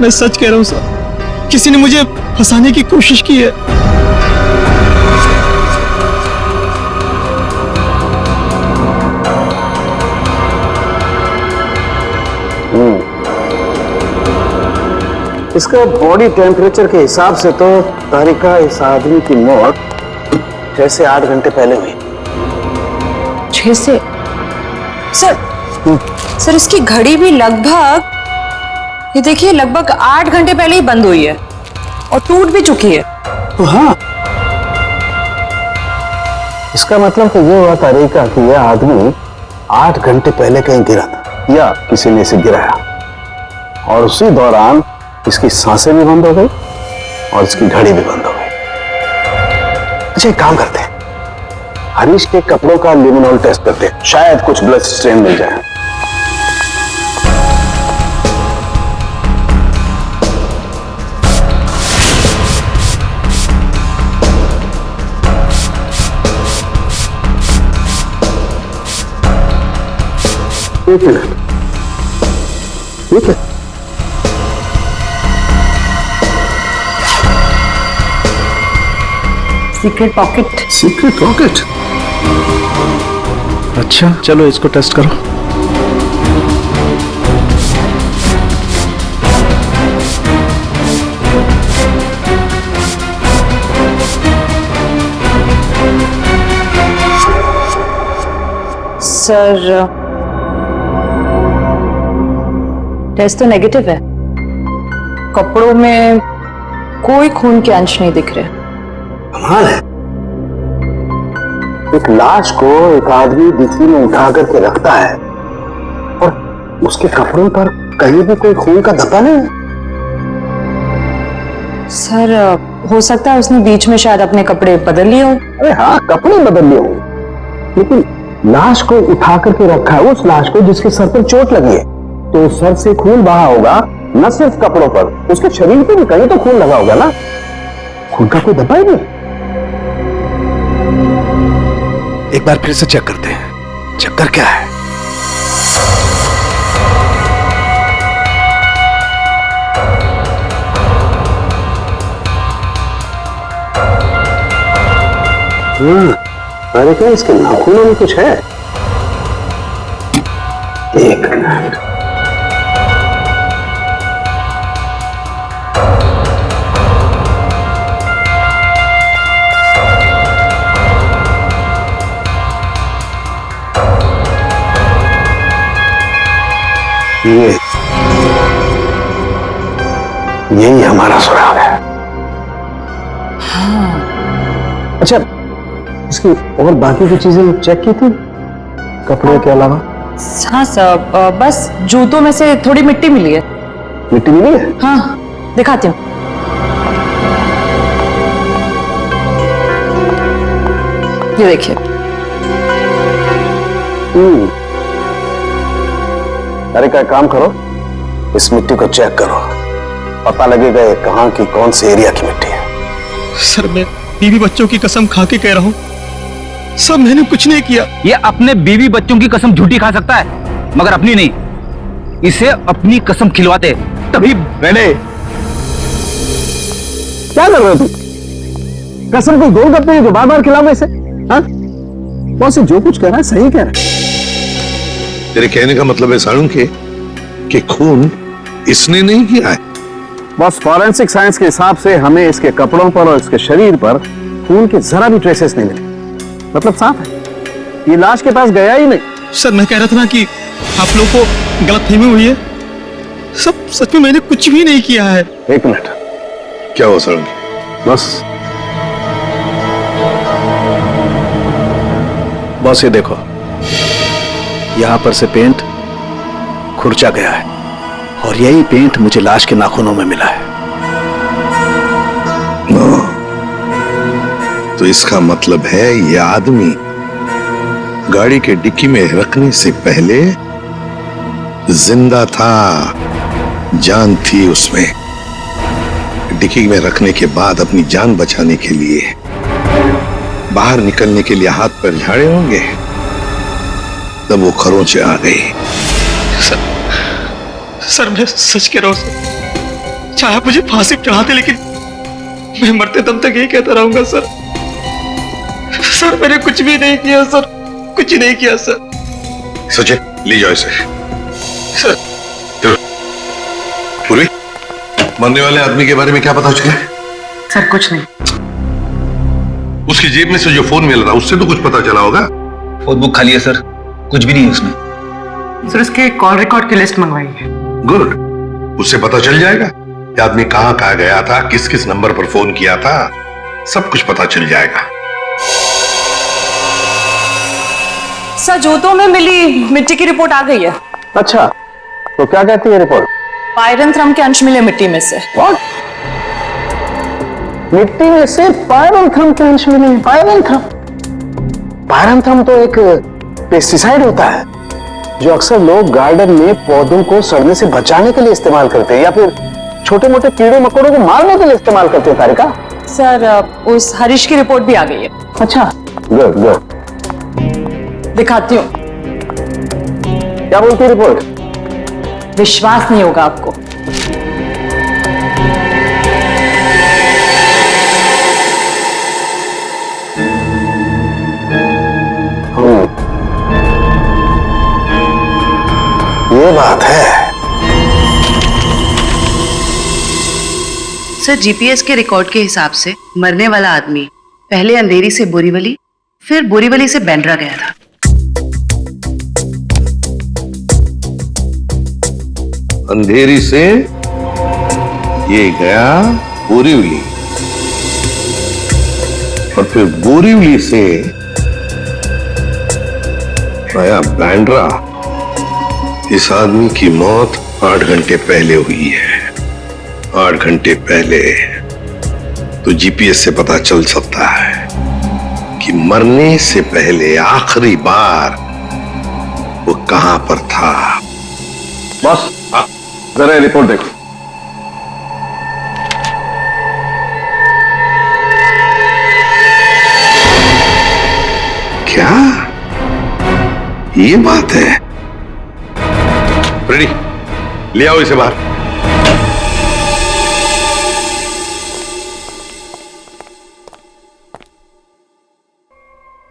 D: मैं सच कह रहा हूँ सर, किसी ने मुझे फंसाने की कोशिश की है।
B: इसका बॉडी टेम्परेचर के हिसाब से तो तारिका इस आदमी की मौत 6 से 8 घंटे पहले हुई।
E: 6 से? सर, इसकी घड़ी भी लगभग, ये देखिए, लगभग 8 घंटे पहले ही बंद हुई है और टूट भी चुकी है।
B: तो हाँ, इसका मतलब तो ये हुआ तारिका कि यह आदमी 8 घंटे पहले कहीं गिरा था या किसी ने इसे गिराया, और उसी दौरान इसकी सांसें भी बंद हो गई और इसकी घड़ी भी बंद हो गई। अच्छा, एक काम करते हैं, हरीश के कपड़ों का लिमिनॉल टेस्ट करते हैं, शायद कुछ ब्लड स्ट्रेन मिल जाए। एक मिनट, ठीक है।
O: Secret pocket.
B: Secret pocket? अच्छा, चलो इसको टेस्ट करो।
E: सर, टेस्ट तो नेगेटिव है, कपड़ों में कोई खून के अंश नहीं दिख रहे।
B: कमाल है, एक लाश को एक आदमी डिक्की में उठा करके रखता है और उसके कपड़ों पर कहीं भी कोई खून का धब्बा नहीं है।
E: सर, हो सकता है उसने बीच में शायद अपने कपड़े बदल लिए हो।
B: अरे हाँ, कपड़े बदल लिए हो, लेकिन लाश को उठा करके रखा है उस लाश को जिसके सर पर चोट लगी है, तो सर से खून बहा होगा, न सिर्फ कपड़ों पर, उसके शरीर पर भी कहीं तो खून लगा होगा ना। खून का कोई धब्बा ही नहीं। एक बार फिर से चेक करते हैं, चक्कर क्या है। अरे क्या इसके नाखूनों में कुछ है? एक मिनट, यही हमारा सुराग है। हाँ। अच्छा, इसकी और बाकी की चीजें चेक की थी कपड़े के अलावा?
E: हाँ सर, बस जूतों में से थोड़ी मिट्टी मिली है।
B: मिट्टी मिली है?
E: हाँ, दिखाती हूँ। ये देखिए।
B: अरे क्या काम करो, इस मिट्टी को चेक करो, पता लगेगा ये कहां की कौन से एरिया की मिट्टी है।
D: सर मैं बीवी बच्चों की कसम खा के कह रहा हूं, सर मैंने कुछ नहीं किया।
N: ये अपने बीवी बच्चों की कसम झूठी खा सकता है, मगर अपनी नहीं। इसे अपनी कसम खिलवाते तभी।
D: मैंने क्या कर रहे हो तुम? कसम कोई गोल करते हैं जो बार बार खिलाओ इसे? हाँ? बॉस जो कुछ कह रहा है सही कह रहा है।
I: तेरे कहने का मतलब है साळुंखे कि खून इसने नहीं किया है?
D: बॉस फॉरेंसिक साइंस के हिसाब से हमें इसके कपड़ों पर और इसके शरीर पर खून के जरा भी ट्रेसेस नहीं मिले। मतलब साफ है, ये लाश के पास गया ही नहीं।
P: सर मैं कह रहा था ना कि आप लोग को गलतफहमी हुई है। सब सच में मैंने कुछ भी नहीं किया है।
D: एक मिनट,
I: क्या हुआ साळुंखे?
B: बस ये देखो, यहां पर से पेंट खुरचा गया है और यही पेंट मुझे लाश के नाखूनों में मिला है।
I: तो इसका मतलब है ये आदमी गाड़ी के डिक्की में रखने से पहले जिंदा था, जान थी उसमें। डिक्की में रखने के बाद अपनी जान बचाने के लिए बाहर निकलने के लिए हाथ पर झाड़े होंगे, तब वो खरोंचे आ गई।
P: सर मैं सच कह रहा हूं सर, चाहे आप मुझे फांसी पर चढ़ाते लेकिन मैं मरते दम तक यही कहता रहूंगा सर। सर मैंने कुछ भी नहीं किया सर, कुछ नहीं किया सर।
I: सचिन ले जाओ इसे।
P: सर
I: पूरी मरने वाले आदमी के बारे में क्या पता चला?
J: सर कुछ नहीं।
I: उसकी जेब में से जो फोन मिल रहा उससे तो कुछ पता चला होगा।
K: फोन बुक खाली है सर, कुछ भी नहीं है उसमें।
J: सर उसके कॉल रिकॉर्ड की लिस्ट मंगवाई है।
I: गुड, उससे पता चल जाएगा कि आदमी कहां कहां गया था, किस किस नंबर पर फोन किया था, सब कुछ पता चल जाएगा।
J: सर जूतों में मिली मिट्टी की रिपोर्ट आ गई है।
D: अच्छा, तो क्या कहती है रिपोर्ट?
J: पायरनथ्रम के अंश मिले मिट्टी में से।
D: What? मिट्टी में से पायरनथ्रम के अंश मिले? पायरनथ्रम तो एक पेस्टिसाइड होता है जो अक्सर लोग गार्डन में पौधों को सड़ने से बचाने के लिए इस्तेमाल करते हैं या फिर छोटे मोटे कीड़े मकोड़ों को मारने के लिए इस्तेमाल करते हैं। तारिका
J: सर उस हरीश की रिपोर्ट भी आ गई है।
D: अच्छा, गुड गुड।
J: दिखाती हूँ।
D: क्या बोलती है रिपोर्ट?
J: विश्वास नहीं होगा आपको।
D: ये बात है।
O: सर जीपीएस के रिकॉर्ड के हिसाब से मरने वाला आदमी पहले अंधेरी से बोरीवली, फिर बोरीवली से बैंड्रा गया था।
I: अंधेरी से ये गया बोरीवली और फिर बोरीवली से आया बैंड्रा। इस आदमी की मौत 8 घंटे पहले हुई है। 8 घंटे पहले तो जीपीएस से पता चल सकता है कि मरने से पहले आखिरी बार वो कहां पर था।
D: बॉस जरा रिपोर्ट देखो।
I: क्या ये बात है? रेडी, ले आओ इसे बाहर।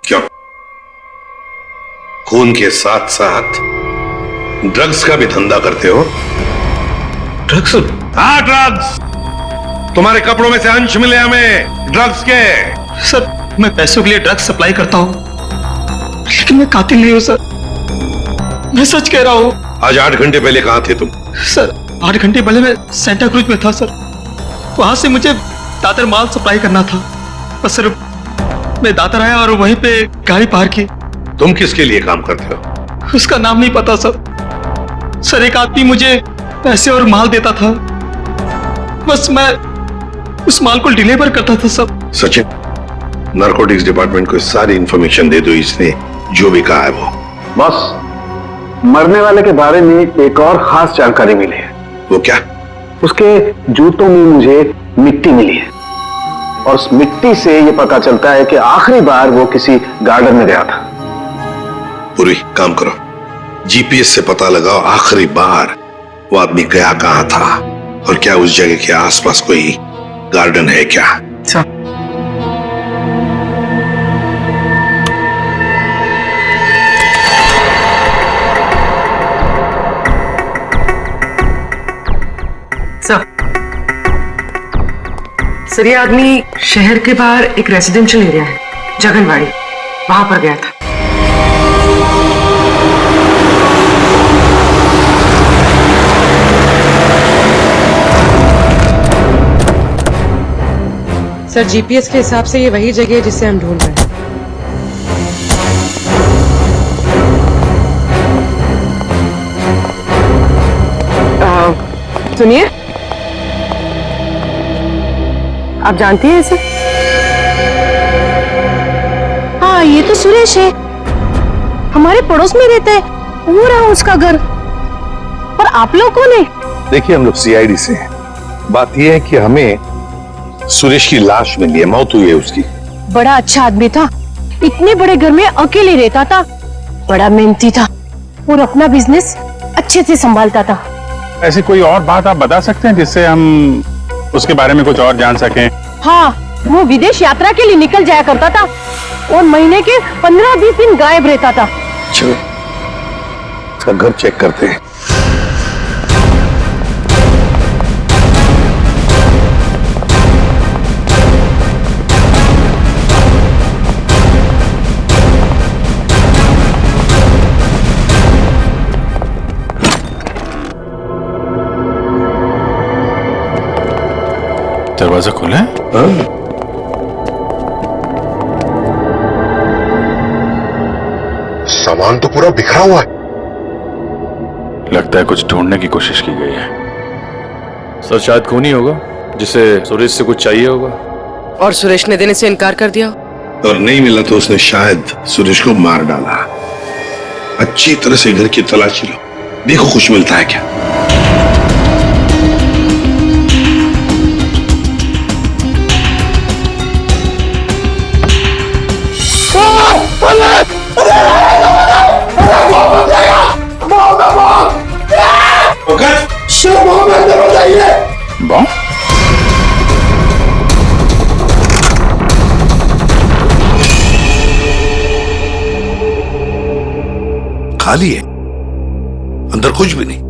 I: क्या खून के साथ साथ ड्रग्स का भी धंधा करते हो?
N: ड्रग्स?
I: हाँ ड्रग्स। तुम्हारे कपड़ों में से अंश मिले हमें ड्रग्स के।
P: सर मैं पैसों के लिए ड्रग्स सप्लाई करता हूं, लेकिन मैं कातिल नहीं हूं सर, मैं सच कह रहा हूं।
I: आज 8 घंटे पहले कहां थे तुम?
P: सर 8 घंटे पहले मैं सेंटा क्रूज में था सर, वहां से मुझे दादर माल सप्लाई करना था। बस सर मैं दादर आया और वहीं पे गाड़ी पार्क की।
I: तुम किसके लिए काम करते हो?
P: उसका नाम नहीं पता सर। सर एक आदमी मुझे पैसे और माल देता था, बस मैं उस माल को डिलीवर करता था सब।
I: सचिन, नारकोटिक्स डिपार्टमेंट को सारी इंफॉर्मेशन दे दो, इसने जो भी कहा है वो।
D: बॉस, मरने वाले के बारे में एक और खास जानकारी मिली है।
I: वो क्या?
D: उसके जूतों में मुझे मिट्टी मिली है और उस मिट्टी से ये पता चलता है कि आखिरी बार वो किसी गार्डन में गया था।
I: पूरी काम करो, जीपीएस से पता लगाओ आखिरी बार वो आदमी गया कहां था और क्या उस जगह के आसपास कोई गार्डन है क्या।
J: सर ये आदमी शहर के बाहर एक रेजिडेंशियल एरिया है जगनवाड़ी, वहां पर गया था। सर जीपीएस के हिसाब से ये वही जगह है जिसे हम ढूंढ रहे हैं। सुनिए, आप जानती हैं इसे?
E: हाँ, ये तो सुरेश है, हमारे पड़ोस में रहता है, वो रहा उसका घर। पर आप लोग कौन है?
I: देखिए हम लोग सीआईडी से हैं। बात यह है कि हमें सुरेश की लाश मिली है, मौत हुई है उसकी।
E: बड़ा अच्छा आदमी था, इतने बड़े घर में अकेले रहता था, बड़ा मेहनती था और अपना बिजनेस अच्छे से संभालता था।
F: ऐसी कोई और बात आप बता सकते हैं जिससे हम उसके बारे में कुछ और जान सकें?
E: हाँ, वो विदेश यात्रा के लिए निकल जाया करता था और महीने के 15-20 दिन गायब रहता था।
I: चलो उसका घर चेक करते हैं।
H: दरवाजा खुला है?
I: सामान तो पूरा बिखरा हुआ है।
H: लगता है कुछ ढूंढने की कोशिश की गई है। सर शायद खून ही होगा जिसे सुरेश से कुछ चाहिए होगा।
J: और सुरेश ने देने से इनकार कर दिया
I: और नहीं मिला तो उसने शायद सुरेश को मार डाला। अच्छी तरह से घर की तलाशी लो, देखो कुछ मिलता है क्या। खाली है, अंदर कुछ भी नहीं।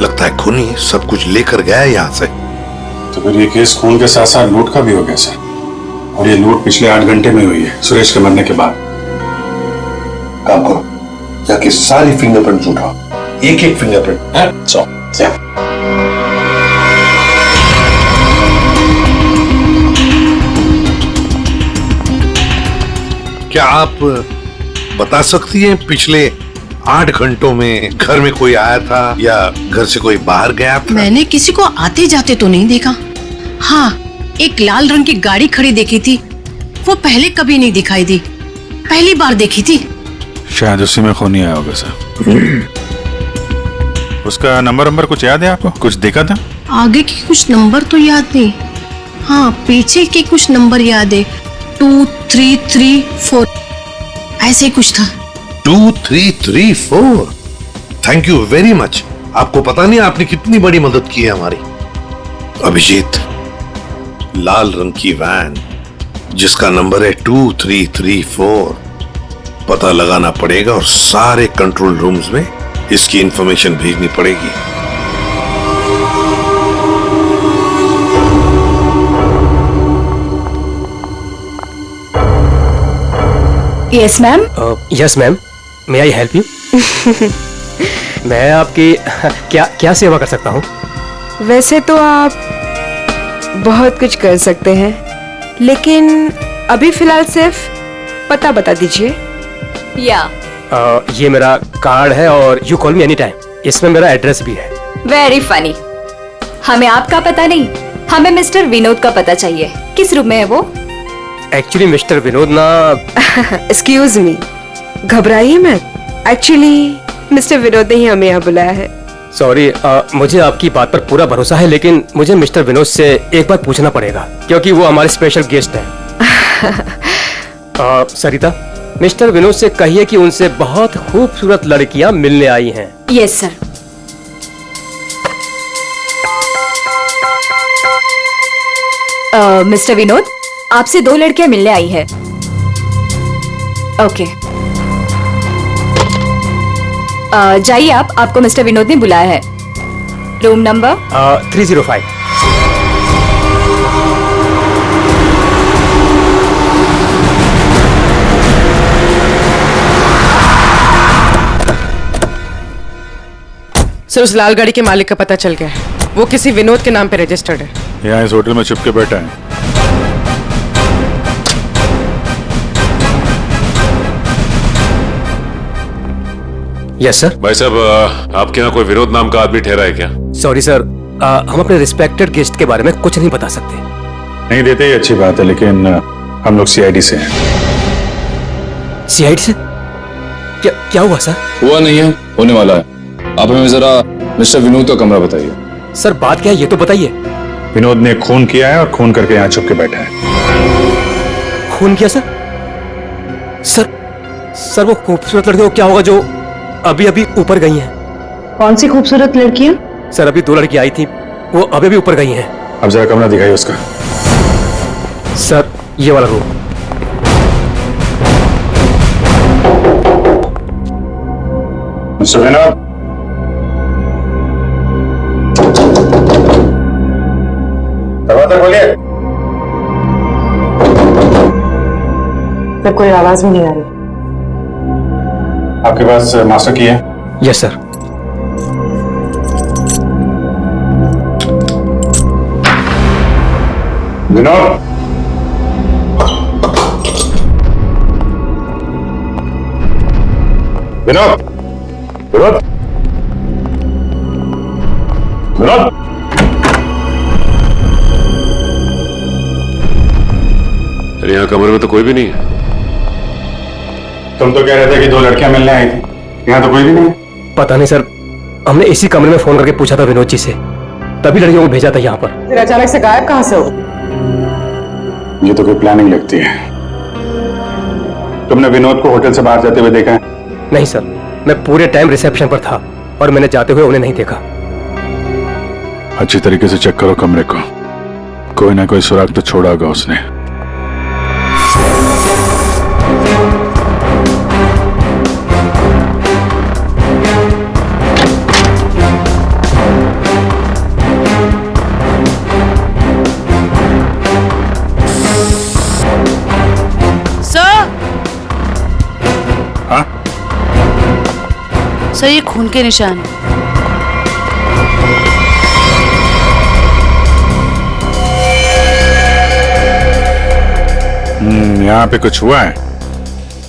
I: लगता है खूनी सब कुछ लेकर गया है यहां से।
F: तो फिर ये केस खून के साथ साथ लूट का भी हो गया सर, और ये लूट पिछले 8 घंटे में हुई है, सुरेश के मरने के बाद।
I: काम करो, जाके सारी फिंगरप्रिंट उठाओ, एक एक फिंगरप्रिंट। क्या आप बता सकती हैं पिछले 8 घंटों में घर में कोई आया था या घर से कोई बाहर गया था?
O: मैंने किसी को आते जाते तो नहीं देखा। हाँ, एक लाल रंग की गाड़ी खड़ी देखी थी, वो पहले कभी नहीं दिखाई दी, पहली बार देखी थी।
H: शायद उसी में खूनी आया होगा सर। उसका नंबर कुछ याद है आपको? कुछ देखा था?
O: आगे के कुछ नंबर तो याद नहीं, हाँ पीछे के कुछ नंबर याद है, 2, 3, 3, 4 ऐसे कुछ था।
I: 2, 3, 3, 4। Thank you very much. आपको पता नहीं आपने कितनी बड़ी मदद की है हमारी। अभिजीत, लाल रंग की वैन जिसका नंबर है 2334, पता लगाना पड़ेगा और सारे कंट्रोल रूम्स में इसकी इंफॉर्मेशन भेजनी पड़ेगी।
E: Yes ma'am.
Q: Yes ma'am, may I help you? मैं आपकी क्या सेवा कर सकता हूँ?
A: वैसे तो आप बहुत कुछ कर सकते हैं, लेकिन अभी फिलहाल सिर्फ पता बता दीजिए।
Q: ये मेरा कार्ड है और you call me any time, इसमें मेरा एड्रेस भी है।
R: Very funny. हमें आपका पता नहीं, हमें मिस्टर विनोद का पता चाहिए। किस रूम में है वो?
Q: एक्चुअली मिस्टर विनोद ना।
A: एक्सक्यूज मी, घबराइए मत। एक्चुअली मिस्टर विनोद ने ही हमें यहाँ बुलाया है।
Q: सॉरी, मुझे आपकी बात पर पूरा भरोसा है, लेकिन मुझे मिस्टर विनोद से एक बार पूछना पड़ेगा क्योंकि वो हमारे स्पेशल गेस्ट हैं। सरिता, मिस्टर विनोद से कहिए कि उनसे बहुत खूबसूरत लड़कियां मिलने आई हैं।
R: Yes sir. मिस्टर विनोद, आपसे 2 लड़कियां मिलने आई है। ओके, जाइए आप, आपको मिस्टर विनोद ने बुलाया है। Room number
Q: 305।
J: सर, उस लाल गाड़ी के मालिक का पता चल गया है। वो किसी विनोद के नाम पे रजिस्टर्ड है।
H: यहाँ इस होटल में छुप के बैठा है।
Q: Yes sir.
M: भाई साहब, आपके यहाँ कोई विनोद नाम का आदमी ठहरा है क्या?
Q: सॉरी सर, हम अपने रिस्पेक्टेड गेस्ट के बारे में कुछ नहीं बता सकते।
F: नहीं देते ही अच्छी बात है, लेकिन हम लोग सीआईडी से हैं।
Q: सीआईडी से? क्या हुआ सर?
K: हुआ नहीं है, होने वाला है। आप हमें जरा मिस्टर विनोद का कमरा बताइए।
Q: सर बात क्या है ये तो बताइए।
F: विनोद ने खून किया है और खून करके यहाँ छुप के बैठा है।
Q: खून किया सर? सर वो खूबसूरत लड़की को क्या होगा जो अभी अभी ऊपर गई हैं?
J: कौन सी खूबसूरत लड़कियां?
Q: सर अभी 2 लड़की आई थी, वो अभी अभी ऊपर गई हैं।
F: अब जरा कमरा दिखाइए उसका।
Q: सर ये वाला रूम।
F: मिस्टर विनोद, दरवाजा खोलिए।
J: सर कोई आवाज भी नहीं आ रही।
F: आपके पास मास्टर की है?
Q: Yes sir.
F: विनोद, विनोद, विनोद, विनोद।
M: अरे यहाँ कमरे में तो कोई भी नहीं है।
F: तुम तो कह रहे थे कि 2 लड़कियां मिलने आई थी, यहाँ तो कोई भी नहीं है।
Q: पता नहीं सर, हमने इसी कमरे में फोन करके पूछा था विनोद जी से, तभी लड़कियों को भेजा था यहाँ पर।
J: फिर अचानक से गायब कहाँ से हो?
F: ये तो कोई प्लानिंग लगती है। तुमने विनोद को होटल से बाहर जाते हुए देखा है?
Q: नहीं सर, मैं पूरे टाइम रिसेप्शन पर था और मैंने जाते हुए उन्हें नहीं देखा।
F: अच्छी तरीके से चेक करो कमरे को, कोई ना कोई सुराग तो छोड़ा होगा उसने।
L: सर ये खून के निशान।
F: यहाँ पे कुछ हुआ है?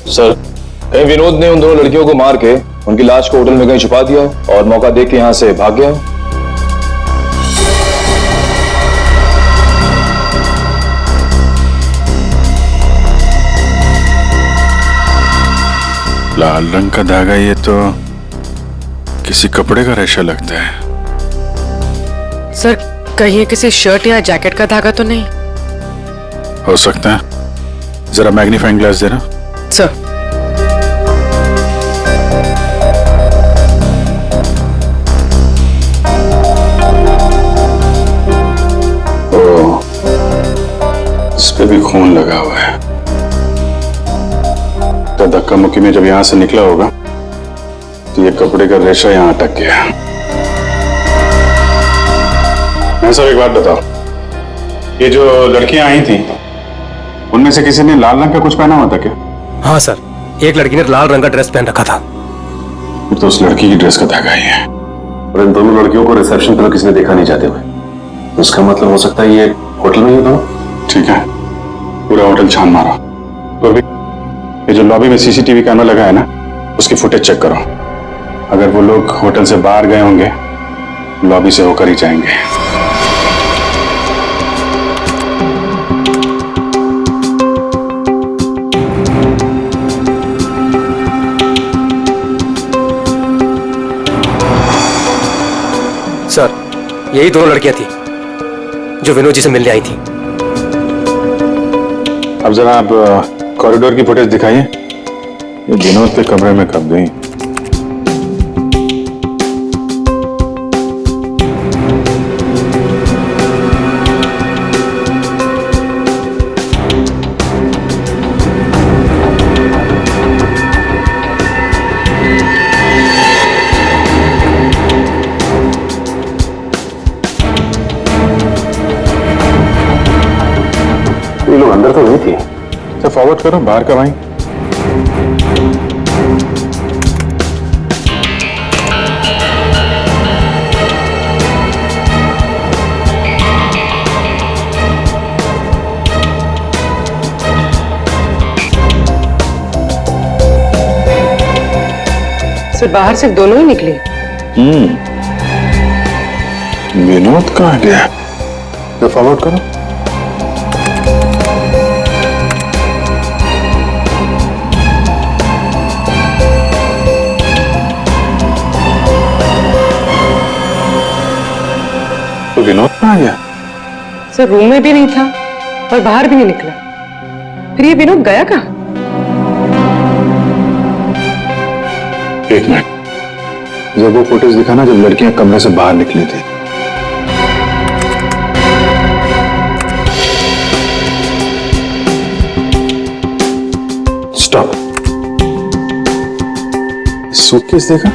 K: सर, कहीं विनोद ने उन 2 लड़कियों को मार के उनकी लाश को होटल में कहीं छुपा दिया और मौका देख के यहाँ से भाग गया।
F: लाल रंग का धागा, ये तो किसी कपड़े का रेशा लगता है।
J: सर कहीं ये किसी शर्ट या जैकेट का धागा तो नहीं?
F: हो सकता है, जरा मैग्नीफाइंग ग्लास देना।
J: सर
F: इस पे भी खून लगा हुआ है। तो धक्का मुक्की में जब यहां से निकला होगा तो ये कपड़े का रेशा यहां अटक गया। मैं सब एक बात बताओ, ये जो लड़कियां आई थी उनमें से किसी ने लाल रंग का कुछ पहना हुआ था क्या?
Q: हाँ सर, एक लड़की ने लाल रंग का ड्रेस पहन रखा था।
F: फिर तो उस लड़की की ड्रेस का धागा ही है।
B: और इन दोनों लड़कियों को रिसेप्शन पर किसी ने देखा नहीं जाते हुए, तो इसका मतलब हो सकता है ये होटल में ही था।
F: ठीक है, पूरा होटल छान मारो। तो अभी ये जो लॉबी में सीसीटीवी कैमरा लगा है ना, उसकी फुटेज चेक करो। अगर वो लोग होटल से बाहर गए होंगे, लॉबी से होकर ही जाएंगे।
Q: यही दोनों लड़कियां थी जो विनोद जी से मिलने आई थी।
F: अब जरा आप कॉरिडोर की फुटेज दिखाइए। ये विनोद के कमरे में कब गई? ये लोग अंदर तो नहीं थी। तो फॉरवर्ड करो, बाहर कब आई?
J: सिर्फ बाहर सिर्फ दोनों ही निकले।
F: विनोद कहाँ गया? तो फॉरवर्ड करो। तो विनोद कहाँ गया?
J: सर रूम में भी नहीं था और बाहर भी नहीं निकला। फिर ये विनोद गया कहाँ?
F: एक मिनट, जब वो फुटेज दिखाना जब लड़कियां कमरे से बाहर निकली थी। स्टॉप। सूटकेस देखा?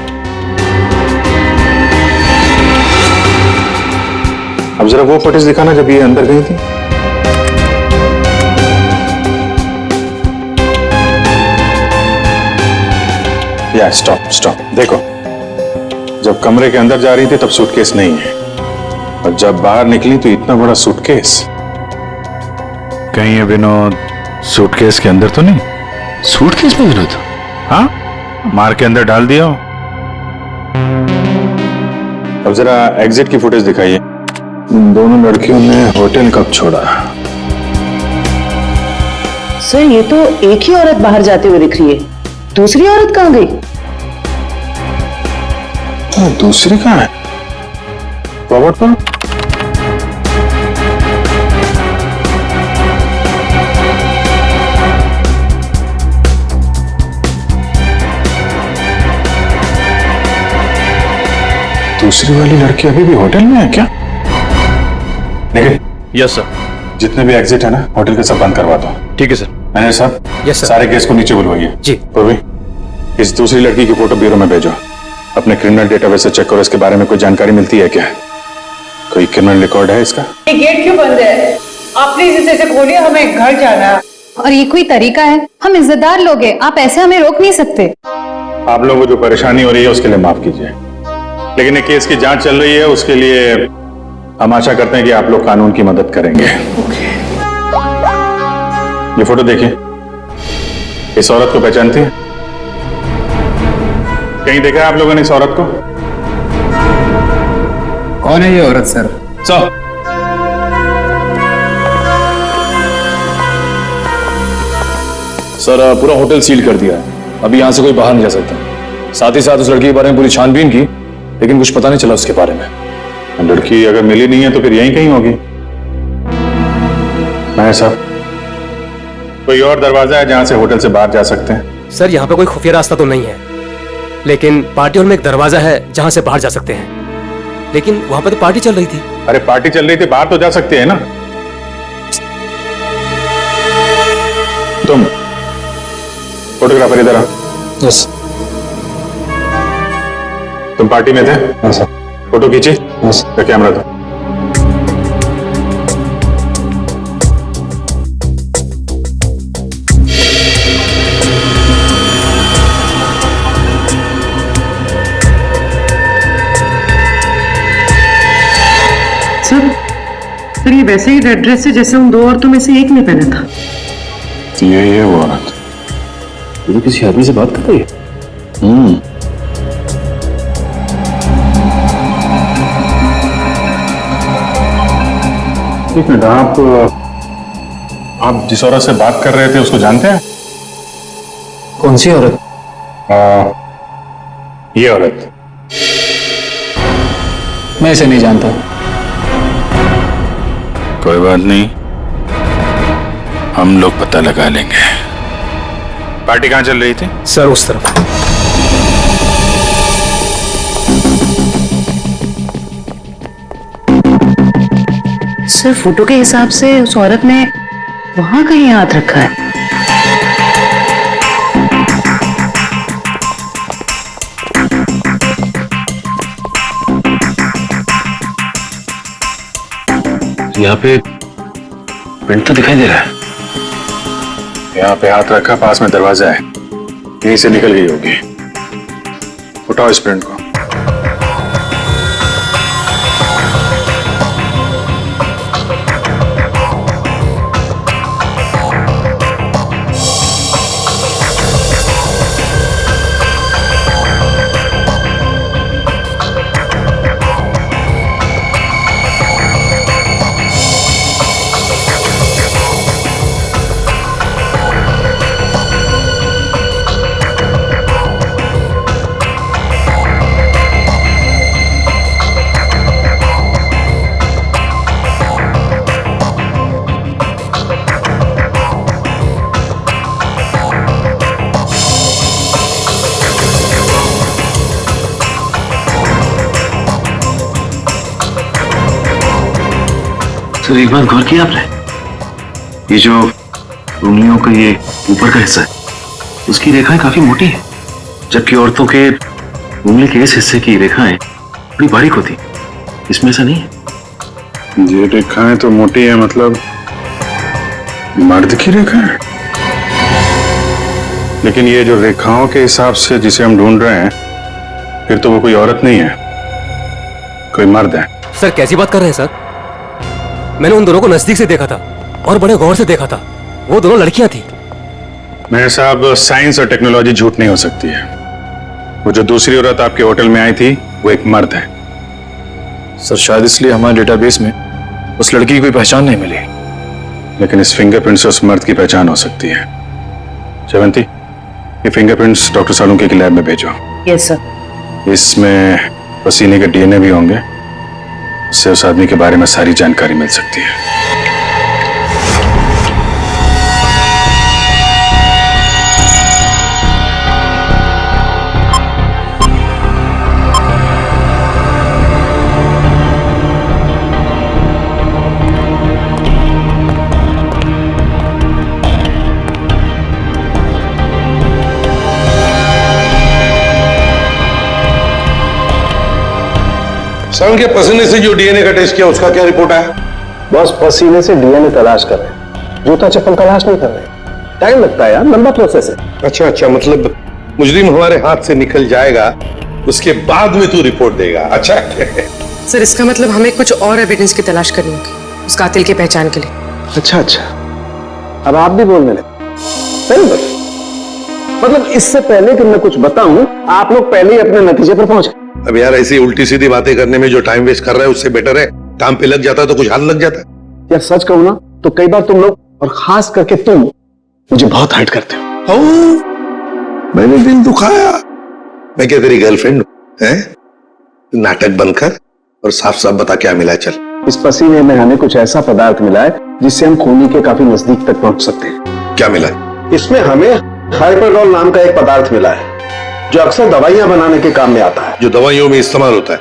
F: अब जरा वो फुटेज दिखाना जब ये अंदर गई थी। या स्टॉप स्टॉप, देखो जब कमरे के अंदर जा रही थी तब सूटकेस नहीं है, और जब बाहर निकली तो इतना बड़ा सूटकेस।
S: कहीं ये विनोद सूटकेस के अंदर तो नहीं?
F: सूटकेस में विनोद?
S: हाँ, मार के अंदर डाल दिया हो।
F: अब जरा एग्जिट की फुटेज दिखाइए। दोनों लड़कियों ने होटल कब छोड़ा?
T: सर ये तो एक ही औरत बाहर जाते हुए दिख रही है, दूसरी औरत कहाँ गई?
F: दूसरी कहाँ है? फॉरवर्ड करो। दूसरी वाली लड़की अभी भी होटल में है क्या? निखिल।
S: Yes sir.
F: जितने भी एग्जिट है ना होटल के सब बंद करवा दो।
S: ठीक है सर।
F: मैनेजर साहब।
Q: Yes sir.
F: सारे केस को नीचे बुलवाइए।
Q: जी।
F: पूर्वी, इस दूसरी लड़की की फोटो ब्यूरो में भेजो। अपने क्रिमिनल डेटाबेस से चेक करो, इसके बारे में कोई जानकारी मिलती है क्या? कोई क्रिमिनल रिकॉर्ड है इसका?
J: ये गेट क्यों बंद है? आप प्लीज इसे खोलिए, हमें घर जाना है।
R: और ये कोई तरीका है? हम इज्जतदार लोग हैं, आप ऐसे हमें रोक नहीं सकते।
F: आप लोगों को जो परेशानी हो रही है उसके लिए माफ कीजिए, लेकिन ये केस की जांच चल रही है, उसके लिए हम आशा करते हैं कि आप लोग कानून की मदद करेंगे। ये फोटो देखिए, इस औरत को पहचानती है? कहीं देखा है आप लोगों ने इस औरत को?
K: कौन है ये औरत सर?
U: सर पूरा होटल सील कर दिया है, अभी यहां से कोई बाहर नहीं जा सकता। साथ ही साथ उस लड़की के बारे में पूरी छानबीन की, लेकिन कुछ पता नहीं चला उसके बारे में।
F: लड़की अगर मिली नहीं है तो फिर यहीं कहीं होगी। मैं साहब, कोई और दरवाजा है जहां से होटल से बाहर जा सकते हैं?
Q: सर यहाँ पे कोई खुफिया रास्ता तो नहीं है, लेकिन पार्टी हॉल में एक दरवाजा है जहां से बाहर जा सकते हैं। लेकिन वहां पे तो पार्टी चल रही थी।
F: अरे पार्टी चल रही थी, बाहर तो जा सकते हैं ना। तुम फोटोग्राफर इधर आओ।
U: यस।
F: तुम पार्टी में थे?
U: हाँ सर।
F: फोटो खींची?
U: यस।
F: कैमरा दो।
J: सर ये वैसे ही रेड ड्रेस है जैसे उन दो औरतों में से एक ने पहना था।
F: ये है वो औरत।
U: ये किसी आदमी से बात कर रही है।
F: एक मिनट, आप जिस औरत से बात कर रहे थे उसको जानते हैं?
U: कौन सी औरत?
F: ये औरत।
U: मैं इसे नहीं जानता।
F: कोई बात नहीं, हम लोग पता लगा लेंगे। पार्टी कहाँ चल रही थी?
Q: सर उस तरफ।
T: सर फोटो के हिसाब से उस औरत ने वहां कहीं हाथ रखा है।
S: यहाँ पे प्रिंट तो दिखाई दे रहा है।
F: यहाँ पे हाथ रखा, पास में दरवाजा है, यहीं से निकल गई होगी। उठाओ इस प्रिंट को।
S: सर एक बात गौर किया आपने? ये जो उंगलियों का ये ऊपर का हिस्सा है, उसकी रेखाएं काफी मोटी है, जबकि औरतों के उंगली के इस हिस्से की रेखाएं बड़ी बारीक होती। इसमें ऐसा नहीं है।
F: ये रेखाएं तो मोटी है, मतलब मर्द की रेखा है। लेकिन ये जो रेखाओं के हिसाब से जिसे हम ढूंढ रहे हैं, फिर तो वो कोई औरत नहीं है, कोई मर्द है।
Q: सर कैसी बात कर रहे हैं सर? मैंने उन दोनों को नजदीक से देखा था और बड़े गौर से देखा था। वो दोनों लड़कियां थी।
F: मेरे साहब, साइंस और टेक्नोलॉजी झूठ नहीं हो सकती है। वो जो दूसरी औरत आपके होटल में आई थी, वो एक मर्द है।
U: सर शायद इसलिए हमारे डेटाबेस में उस लड़की की कोई पहचान नहीं मिली।
F: लेकिन इस फिंगरप्रिंट से उस मर्द की पहचान हो सकती है। जयवंती, ये फिंगरप्रिंट्स डॉक्टर सालुंके की लैब में भेजो।
T: Yes sir.
F: इसमें पसीने के डीएनए भी होंगे, उससे उस आदमी के बारे में सारी जानकारी मिल सकती है।
I: सर के पसीने से जो डीएनए का टेस्ट किया, उसका क्या रिपोर्ट आया?
D: बस पसीने से डीएनए तलाश कर रहे हैं, जूता चप्पल तलाश नहीं कर रहे। टाइम लगता है यार, लंबा प्रोसेस है।
I: अच्छा अच्छा, मतलब मुजरिम हमारे हाथ से निकल जाएगा, उसके बाद में तू रिपोर्ट देगा। अच्छा
J: सर इसका मतलब हमें कुछ और एविडेंस की तलाश करनी होगी उस कातिल की पहचान के लिए।
D: अच्छा अच्छा, अब आप भी बोलने लगे। सही बस, मतलब इससे पहले कि मैं कुछ बताऊं, आप लोग पहले ही अपने नतीजे पर पहुंच गए।
I: अब यार ऐसी उल्टी सीधी बातें करने में जो टाइम वेस्ट कर रहा है, उससे बेटर है काम पे लग जाता तो कुछ हाथ लग जाता।
D: यार सच कहूं ना तो कई बार तुम लोग, और खास करके तुम, मुझे बहुत हर्ट करते हो।
I: मैंने दिल दुखाया? मैं क्या तेरी गर्लफ्रेंड हूं? नाटक बंद कर और साफ साफ बता क्या मिला। चल,
D: इस पसीने में हमें कुछ ऐसा पदार्थ मिला है जिससे हम खूनी के काफी नजदीक तक पहुंच सकते हैं।
I: क्या मिला?
D: इसमें हमें हाइपरडोल नाम का एक पदार्थ मिला है जो अक्सर दवाइयां बनाने के काम में आता है।
I: जो दवाइयों में इस्तेमाल होता है,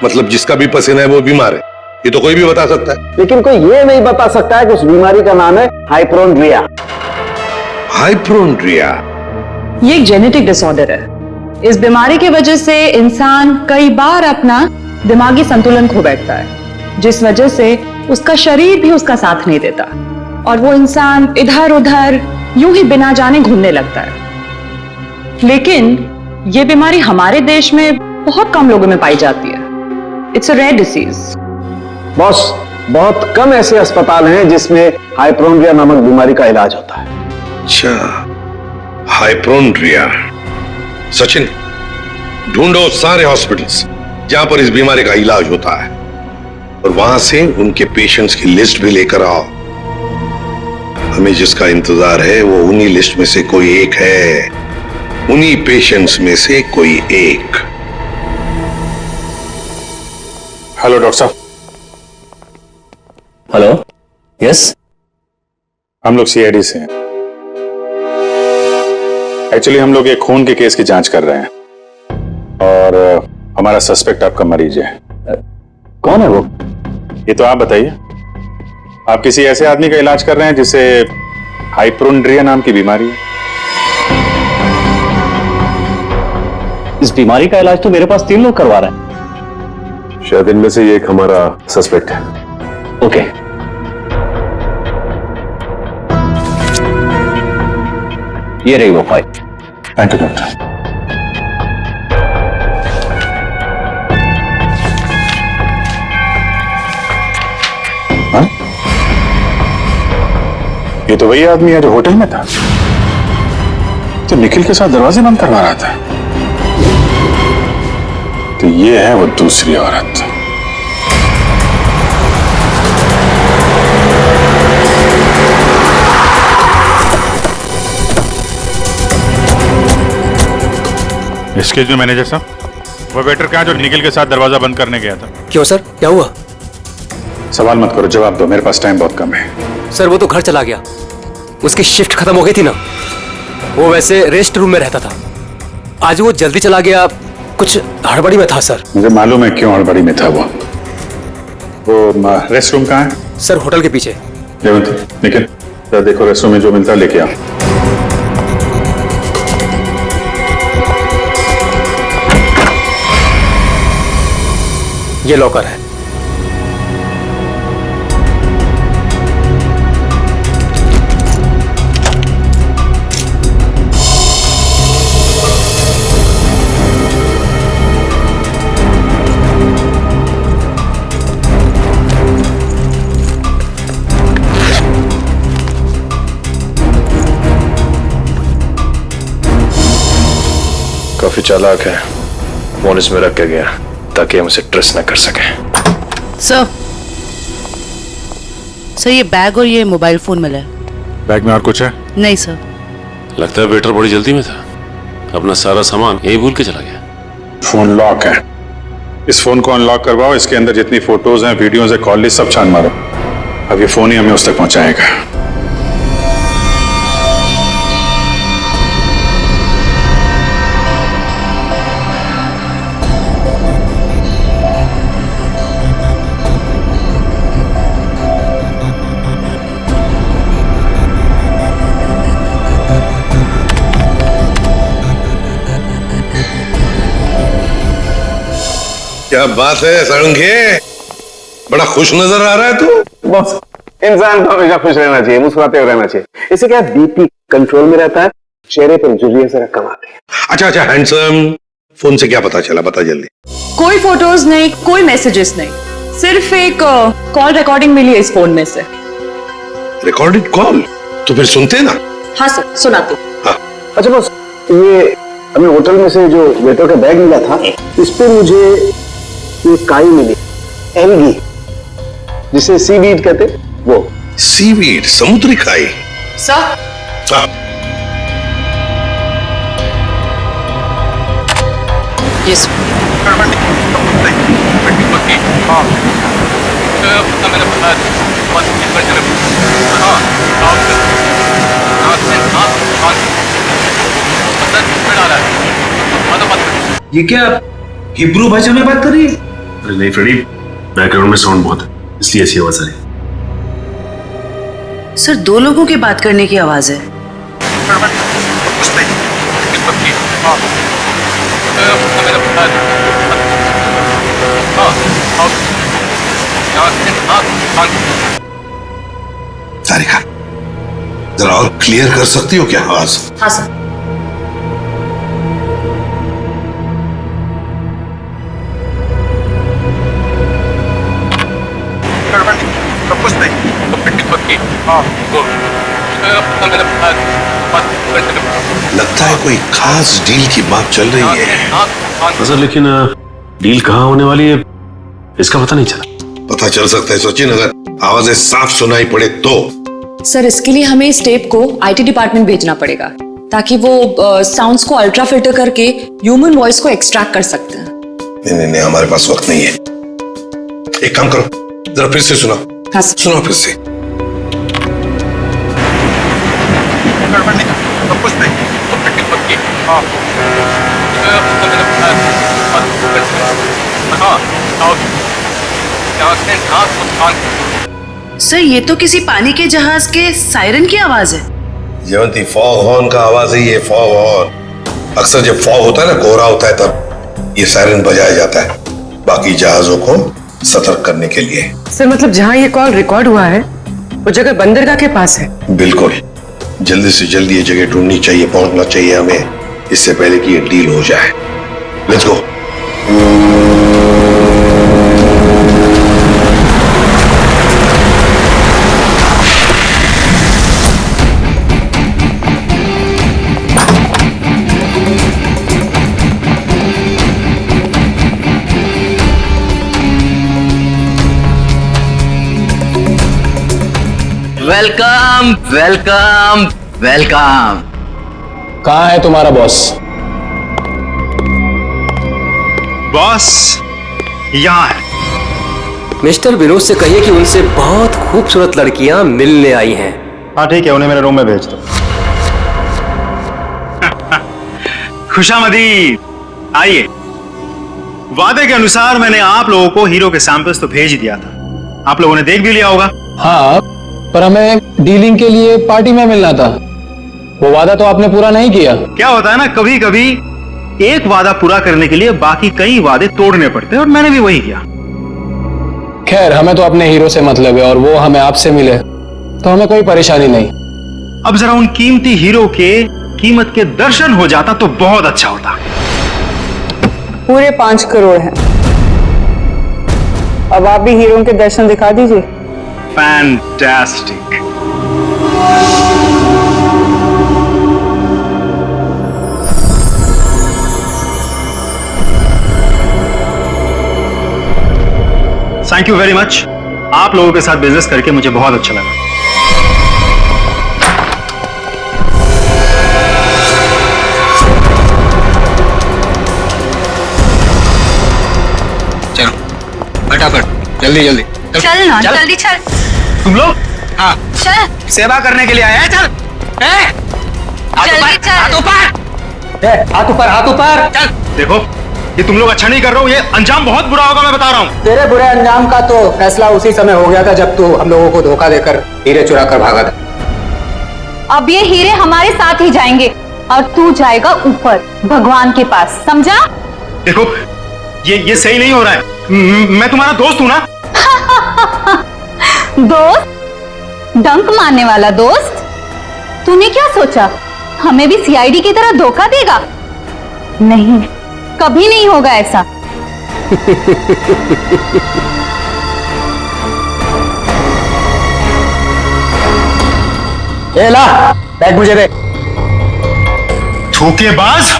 I: मतलब जिसका भी पसीना है वो बीमार है, ये तो कोई भी बता सकता है।
D: लेकिन कोई ये नहीं बता सकता है कि उस बीमारी का नाम है हाइपोक्रोनिया।
I: हाइपोक्रोनिया
T: ये एक जेनेटिक डिसऑर्डर है। इस बीमारी की वजह से इंसान कई बार अपना दिमागी संतुलन खो बैठता है, जिस वजह से उसका शरीर भी उसका साथ नहीं देता और वो इंसान इधर उधर यूं ही बिना जाने घूमने लगता है। लेकिन ये बीमारी हमारे देश में बहुत कम लोगों में पाई जाती है। It's a rare disease.
D: Boss, बहुत कम ऐसे अस्पताल हैं जिसमें हाइपोक्रोनिया नामक बीमारी का इलाज होता है।
I: अच्छा, हाइपोक्रोनिया। सचिन, ढूंढो सारे हॉस्पिटल्स जहां पर इस बीमारी का इलाज होता है और वहां से उनके पेशेंट्स की लिस्ट भी लेकर आओ। हमें जिसका इंतजार है वो उन्हीं लिस्ट में से कोई एक है, उन्हीं पेशेंट्स में से कोई एक।
F: हेलो डॉक्टर साहब।
K: हेलो,
U: यस,
F: हम लोग सीआईडी से हैं। एक्चुअली हम लोग एक खून के केस की जांच कर रहे हैं और हमारा सस्पेक्ट आपका मरीज है।
U: कौन है वो?
F: ये तो आप बताइए। आप किसी ऐसे आदमी का इलाज कर रहे हैं जिसे हाइपोन्ड्रिया नाम की बीमारी है।
U: इस बीमारी का इलाज तो मेरे पास 3 लोग करवा रहे हैं।
M: शायद इनमें से ये एक हमारा सस्पेक्ट है।
U: ओके, ये रही वो फाइल।
F: Thank you doctor. ये तो वही आदमी है जो होटल में था, तो निखिल के साथ दरवाजे बंद करवा रहा था। तो ये है वो दूसरी औरत।
C: एक्सक्यूज मी मैनेजर साहब, वो वेटर कहाँ जो निखिल के साथ दरवाजा बंद करने गया था?
Q: क्यों सर, क्या हुआ?
F: सवाल मत करो, जवाब दो, मेरे पास टाइम बहुत कम है।
Q: सर वो तो घर चला गया, उसकी शिफ्ट खत्म हो गई थी ना। वो वैसे रेस्ट रूम में रहता था, आज वो जल्दी चला गया, कुछ हड़बड़ी में था सर।
F: मुझे मालूम है क्यों हड़बड़ी में था वो रेस्ट रूम कहाँ है?
Q: सर होटल के पीछे।
F: निखिल देखो, रेस्ट रूम में जो मिलता है लेके आओ।
Q: ये लॉकर है।
U: काफी चालाक है, फोन इसमें रख के गया ताकि हम उसे ट्रेस न कर सके।
O: सर ये बैग और ये मोबाइल फोन मिला है।
C: बैग में और कुछ है?
O: नहीं सर।
M: लगता है वेटर बड़ी जल्दी में था, अपना सारा सामान यही भूल के चला गया।
F: फोन लॉक है, इस फोन को अनलॉक करवाओ, इसके अंदर जितनी फोटोज हैं, वीडियोज है, कॉल लिस्ट सब छान मारो। अब ये फोन ही हमें उस तक पहुंचाएगा।
I: क्या बात है सारंगे, बड़ा खुश नजर आ रहा है तू।
B: बॉस, इंसान तो हमेशा खुश रहना चाहिए, मुस्कुराते हुए रहना चाहिए। इससे क्या बीपी कंट्रोल में रहता है, चेहरे पर झुर्रियां जरा कम आती है।
I: अच्छा हैंडसम, फोन से क्या पता चला, बता जल्दी।
T: कोई फोटोज नहीं, कोई मैसेजेस नहीं, सिर्फ एक कॉल रिकॉर्डिंग मिली है इस फोन में से।
I: Recorded call? तो फिर सुनते ना।
T: हाँ सर, सुनाती हूँ।
I: हाँ।
B: अच्छा बॉस, ये हमें होटल में से जो वेटर का बैग मिला था, इस पे मुझे ये काई मिली, एल्गी, जिसे सीवीड कहते, वो।
I: सीवीड, समुद्री काई?
T: सर।
I: हाँ।
K: यस।
S: ये क्या हिब्रू भाषा में बात कर रही है? अरे नहीं फ्रेडी, बैकग्राउंड में साउंड बहुत है, इसलिए ऐसी आवाज आ रही है।
O: सर 2 लोगों के बात करने की आवाज है।
I: तारिका, जरा और क्लियर कर सकती हो क्या आवाज?
T: हाँ सर।
I: लगता है कोई खास डील की बात चल रही है।
M: सर लेकिन डील कहाँ होने वाली है इसका पता नहीं चला।
I: पता चल सकता है सचिन, अगर आवाजें साफ सुनाई पड़े तो।
T: सर इसके लिए हमें इस टेप को आईटी डिपार्टमेंट भेजना पड़ेगा, ताकि वो साउंड्स को अल्ट्रा फिल्टर करके ह्यूमन वॉइस को एक्सट्रैक्ट कर सकते हैं।
I: नहीं, हमारे पास वक्त नहीं है। एक काम करो, जरा फिर से सुनाओ।
T: हाँ
I: सुनाओ फिर से।
O: सर ये तो किसी पानी के जहाज के सायरन की आवाज है।
I: जयवंती, फॉग हॉर्न का आवाज है ये, फॉग हॉर्न। अक्सर जब फॉग होता है ना, कोहरा होता है, तब ये सायरन बजाया जाता है बाकी जहाजों को सतर्क करने के लिए।
J: सर मतलब जहाँ ये कॉल रिकॉर्ड हुआ है वो जगह बंदरगाह के पास है।
I: बिल्कुल, जल्दी से जल्दी ये जगह ढूंढनी चाहिए, पहुंचना चाहिए हमें, इससे पहले कि ये डील हो जाए। Let's go.
N: Welcome welcome welcome.
U: कहाँ है तुम्हारा बॉस?
P: बॉस यहाँ है।
Q: मिस्टर विनोद से कहिए कि उनसे बहुत खूबसूरत लड़कियां मिलने आई हैं।
B: हाँ ठीक है, उन्हें मेरे रूम में भेज दो।
P: खुशामदीद, आइए। वादे के अनुसार मैंने आप लोगों को हीरो के सैंपल्स तो भेज ही दिया था, आप लोगों ने देख भी लिया होगा।
U: हाँ, पर हमें डीलिंग के लिए पार्टी में मिलना था। वो वादा तो आपने पूरा नहीं किया।
P: क्या होता है ना, कभी कभी एक वादा पूरा करने के लिए बाकी कई वादे तोड़ने पड़ते हैं, और मैंने भी वही किया।
U: खैर, हमें तो अपने हीरो से मतलब है, और वो हमें आपसे मिले तो हमें कोई परेशानी नहीं।
P: अब जरा उन कीमती हीरो के कीमत के दर्शन हो जाता तो बहुत अच्छा होता।
T: पूरे 5 करोड़ हैं। अब आप भी हीरो के दर्शन दिखा दीजिए।
P: Fantastic. Thank you very much. आप लोगों के साथ बिजनेस करके मुझे बहुत अच्छा लगा।
N: चलो फटाफट, जल्दी जल्दी
R: चल ना, जल्दी चल।
P: तुम लोग?
N: हाँ
R: चल,
N: सेवा करने के लिए आए हैं। चल
R: जल्दी चल।
N: हाथ ऊपर, हाथ ऊपर। चल।
P: देखो, ये तुम लोग अच्छा नहीं कर रहे हो, ये अंजाम बहुत बुरा होगा, मैं बता रहा हूँ।
N: तेरे बुरे अंजाम का तो फैसला उसी समय हो गया था जब तू हम लोगों को धोखा देकर हीरे चुरा कर भागा था।
R: अब ये हीरे हमारे साथ ही जाएंगे और तू जाएगा ऊपर भगवान के पास, समझा?
P: देखो, ये सही नहीं हो रहा है। मैं तुम्हारा दोस्त हूँ ना।
R: दोस्त? डंक मारने वाला दोस्त? तूने क्या सोचा हमें भी सीआईडी की तरह धोखा देगा? नहीं, कभी नहीं होगा ऐसा।
N: ए ला, बैग मुझे दे।
P: धोखेबाज।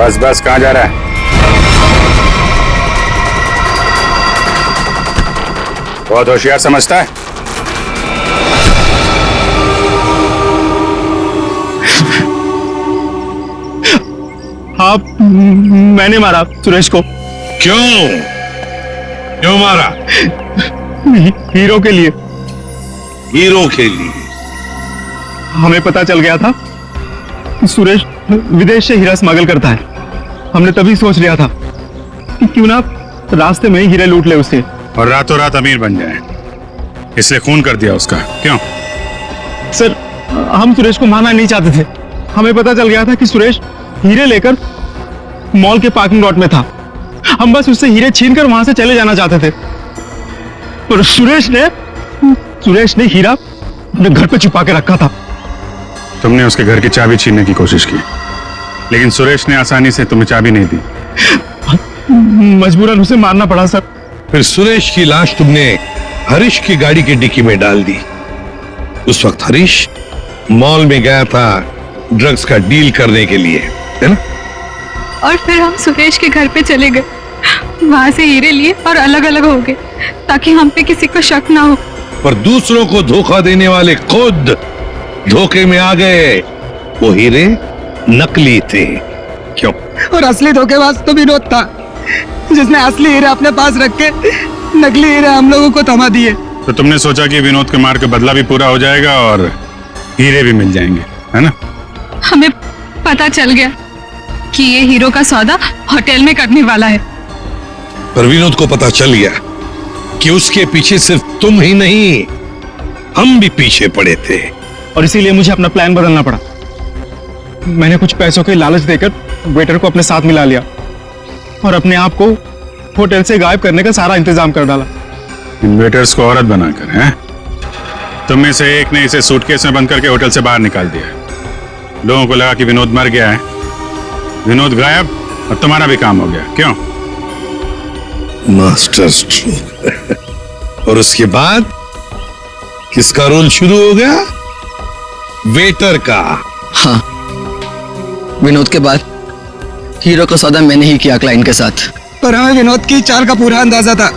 C: बस बस, कहाँ जा रहा है? बहुत होशियार समझता है।
P: आप, मैंने मारा सुरेश को।
I: क्यों? क्यों मारा?
P: हीरो के लिए।
I: हीरो के लिए?
P: हमें पता चल गया था कि सुरेश विदेश से हीरा स्मगल करता है। हमने तभी सोच लिया था कि क्यों ना
D: रास्ते में ही हीरे लूट ले उससे।
C: और रातों रात अमीर बन जाए, इसलिए खून कर दिया उसका, क्यों?
D: सर, हम सुरेश को मारना नहीं चाहते थे। हमें पता चल गया था कि सुरेश हीरे लेकर मॉल के पार्किंग लॉट में था। हम बस उससे हीरे छीनकर वहां से चले जाना चाहते थे, पर सुरेश ने हीरा अपने घर पे छुपा के रखा था।
C: तुमने उसके घर की चाबी छीनने की कोशिश की, लेकिन सुरेश ने आसानी से तुम्हें चाबी नहीं दी।
D: मजबूरन उसे मारना पड़ा सर।
I: फिर सुरेश की लाश तुमने हरीश की गाड़ी की डिक्की में डाल दी। उस वक्त हरीश मॉल में गया था ड्रग्स का डील करने के लिए, है ना?
E: और फिर हम सुरेश के घर पे चले गए, वहां से हीरे लिए और अलग अलग हो गए ताकि हम पे किसी को शक ना हो।
I: पर दूसरों को धोखा देने वाले खुद धोखे में आ गए। वो हीरे नकली थे, क्यों?
P: और असली धोखेबाज तो विनोद था, जिसने असली हीरे अपने पास रख के नकली हीरे हम लोगों को थमा दिए।
C: तो तुमने सोचा कि विनोद के मार के बदला भी पूरा हो जाएगा और हीरे भी मिल जाएंगे, है ना?
E: हमें पता चल गया कि ये हीरो का सौदा होटल में करने वाला है।
I: पर विनोद को पता चल गया कि उसके पीछे सिर्फ तुम ही नहीं, हम भी पीछे पड़े थे।
D: और इसीलिए मुझे अपना प्लान बदलना पड़ा। मैंने कुछ पैसों के लालच देकर वेटर को अपने साथ मिला लिया और अपने आप को होटल से गायब करने का सारा इंतजाम कर डाला।
C: इन वेटर्स को औरत बनाकर, हैं? तुम में से एक ने इसे सूटकेस में बंद करके होटल से बाहर निकाल दिया। लोगों को लगा कि विनोद मर गया है, विनोद गायब और तुम्हारा भी काम हो गया, क्यों?
I: Master stroke. और उसके बाद किसका रोल शुरू हो गया? वेटर का।
K: हाँ, विनोद के बाद हीरो का सौदा मैंने ही किया क्लाइंट के साथ।
P: पर हमें विनोद की चाल का पूरा अंदाजा था,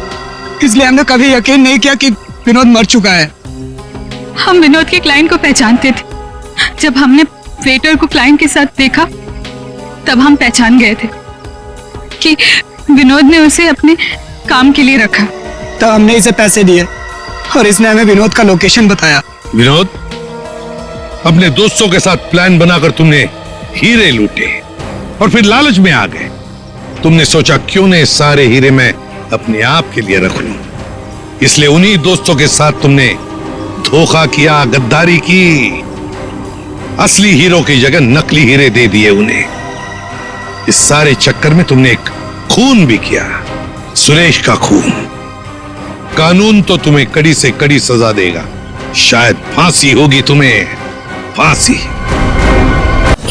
P: इसलिए हमने कभी यकीन नहीं किया कि विनोद मर चुका है।
E: हम विनोद के क्लाइंट को पहचानते थे। जब हमने वेटर को क्लाइंट के साथ देखा तब हम पहचान गए थे कि विनोद ने उसे अपने काम के लिए रखा।
P: तो हमने इसे पैसे दिए और इसने हमें विनोद का लोकेशन बताया।
I: विनोद, अपने दोस्तों के साथ प्लान बनाकर तुमने हीरे लूटे और फिर लालच में आ गए। तुमने सोचा क्यों नहीं सारे हीरे मैं अपने आप के लिए रख लूं, इसलिए उन्हीं दोस्तों के साथ तुमने धोखा किया, गद्दारी की। असली हीरो की जगह नकली हीरे दे दिए उन्हें। इस सारे चक्कर में तुमने एक खून भी किया, सुरेश का खून। कानून तो तुम्हें कड़ी से कड़ी सजा देगा, शायद फांसी होगी तुम्हें, फांसी।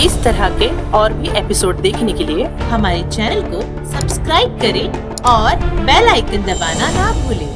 L: इस तरह के और भी एपिसोड देखने के लिए हमारे चैनल को सब्सक्राइब करें और बेल आइकन दबाना ना भूलें।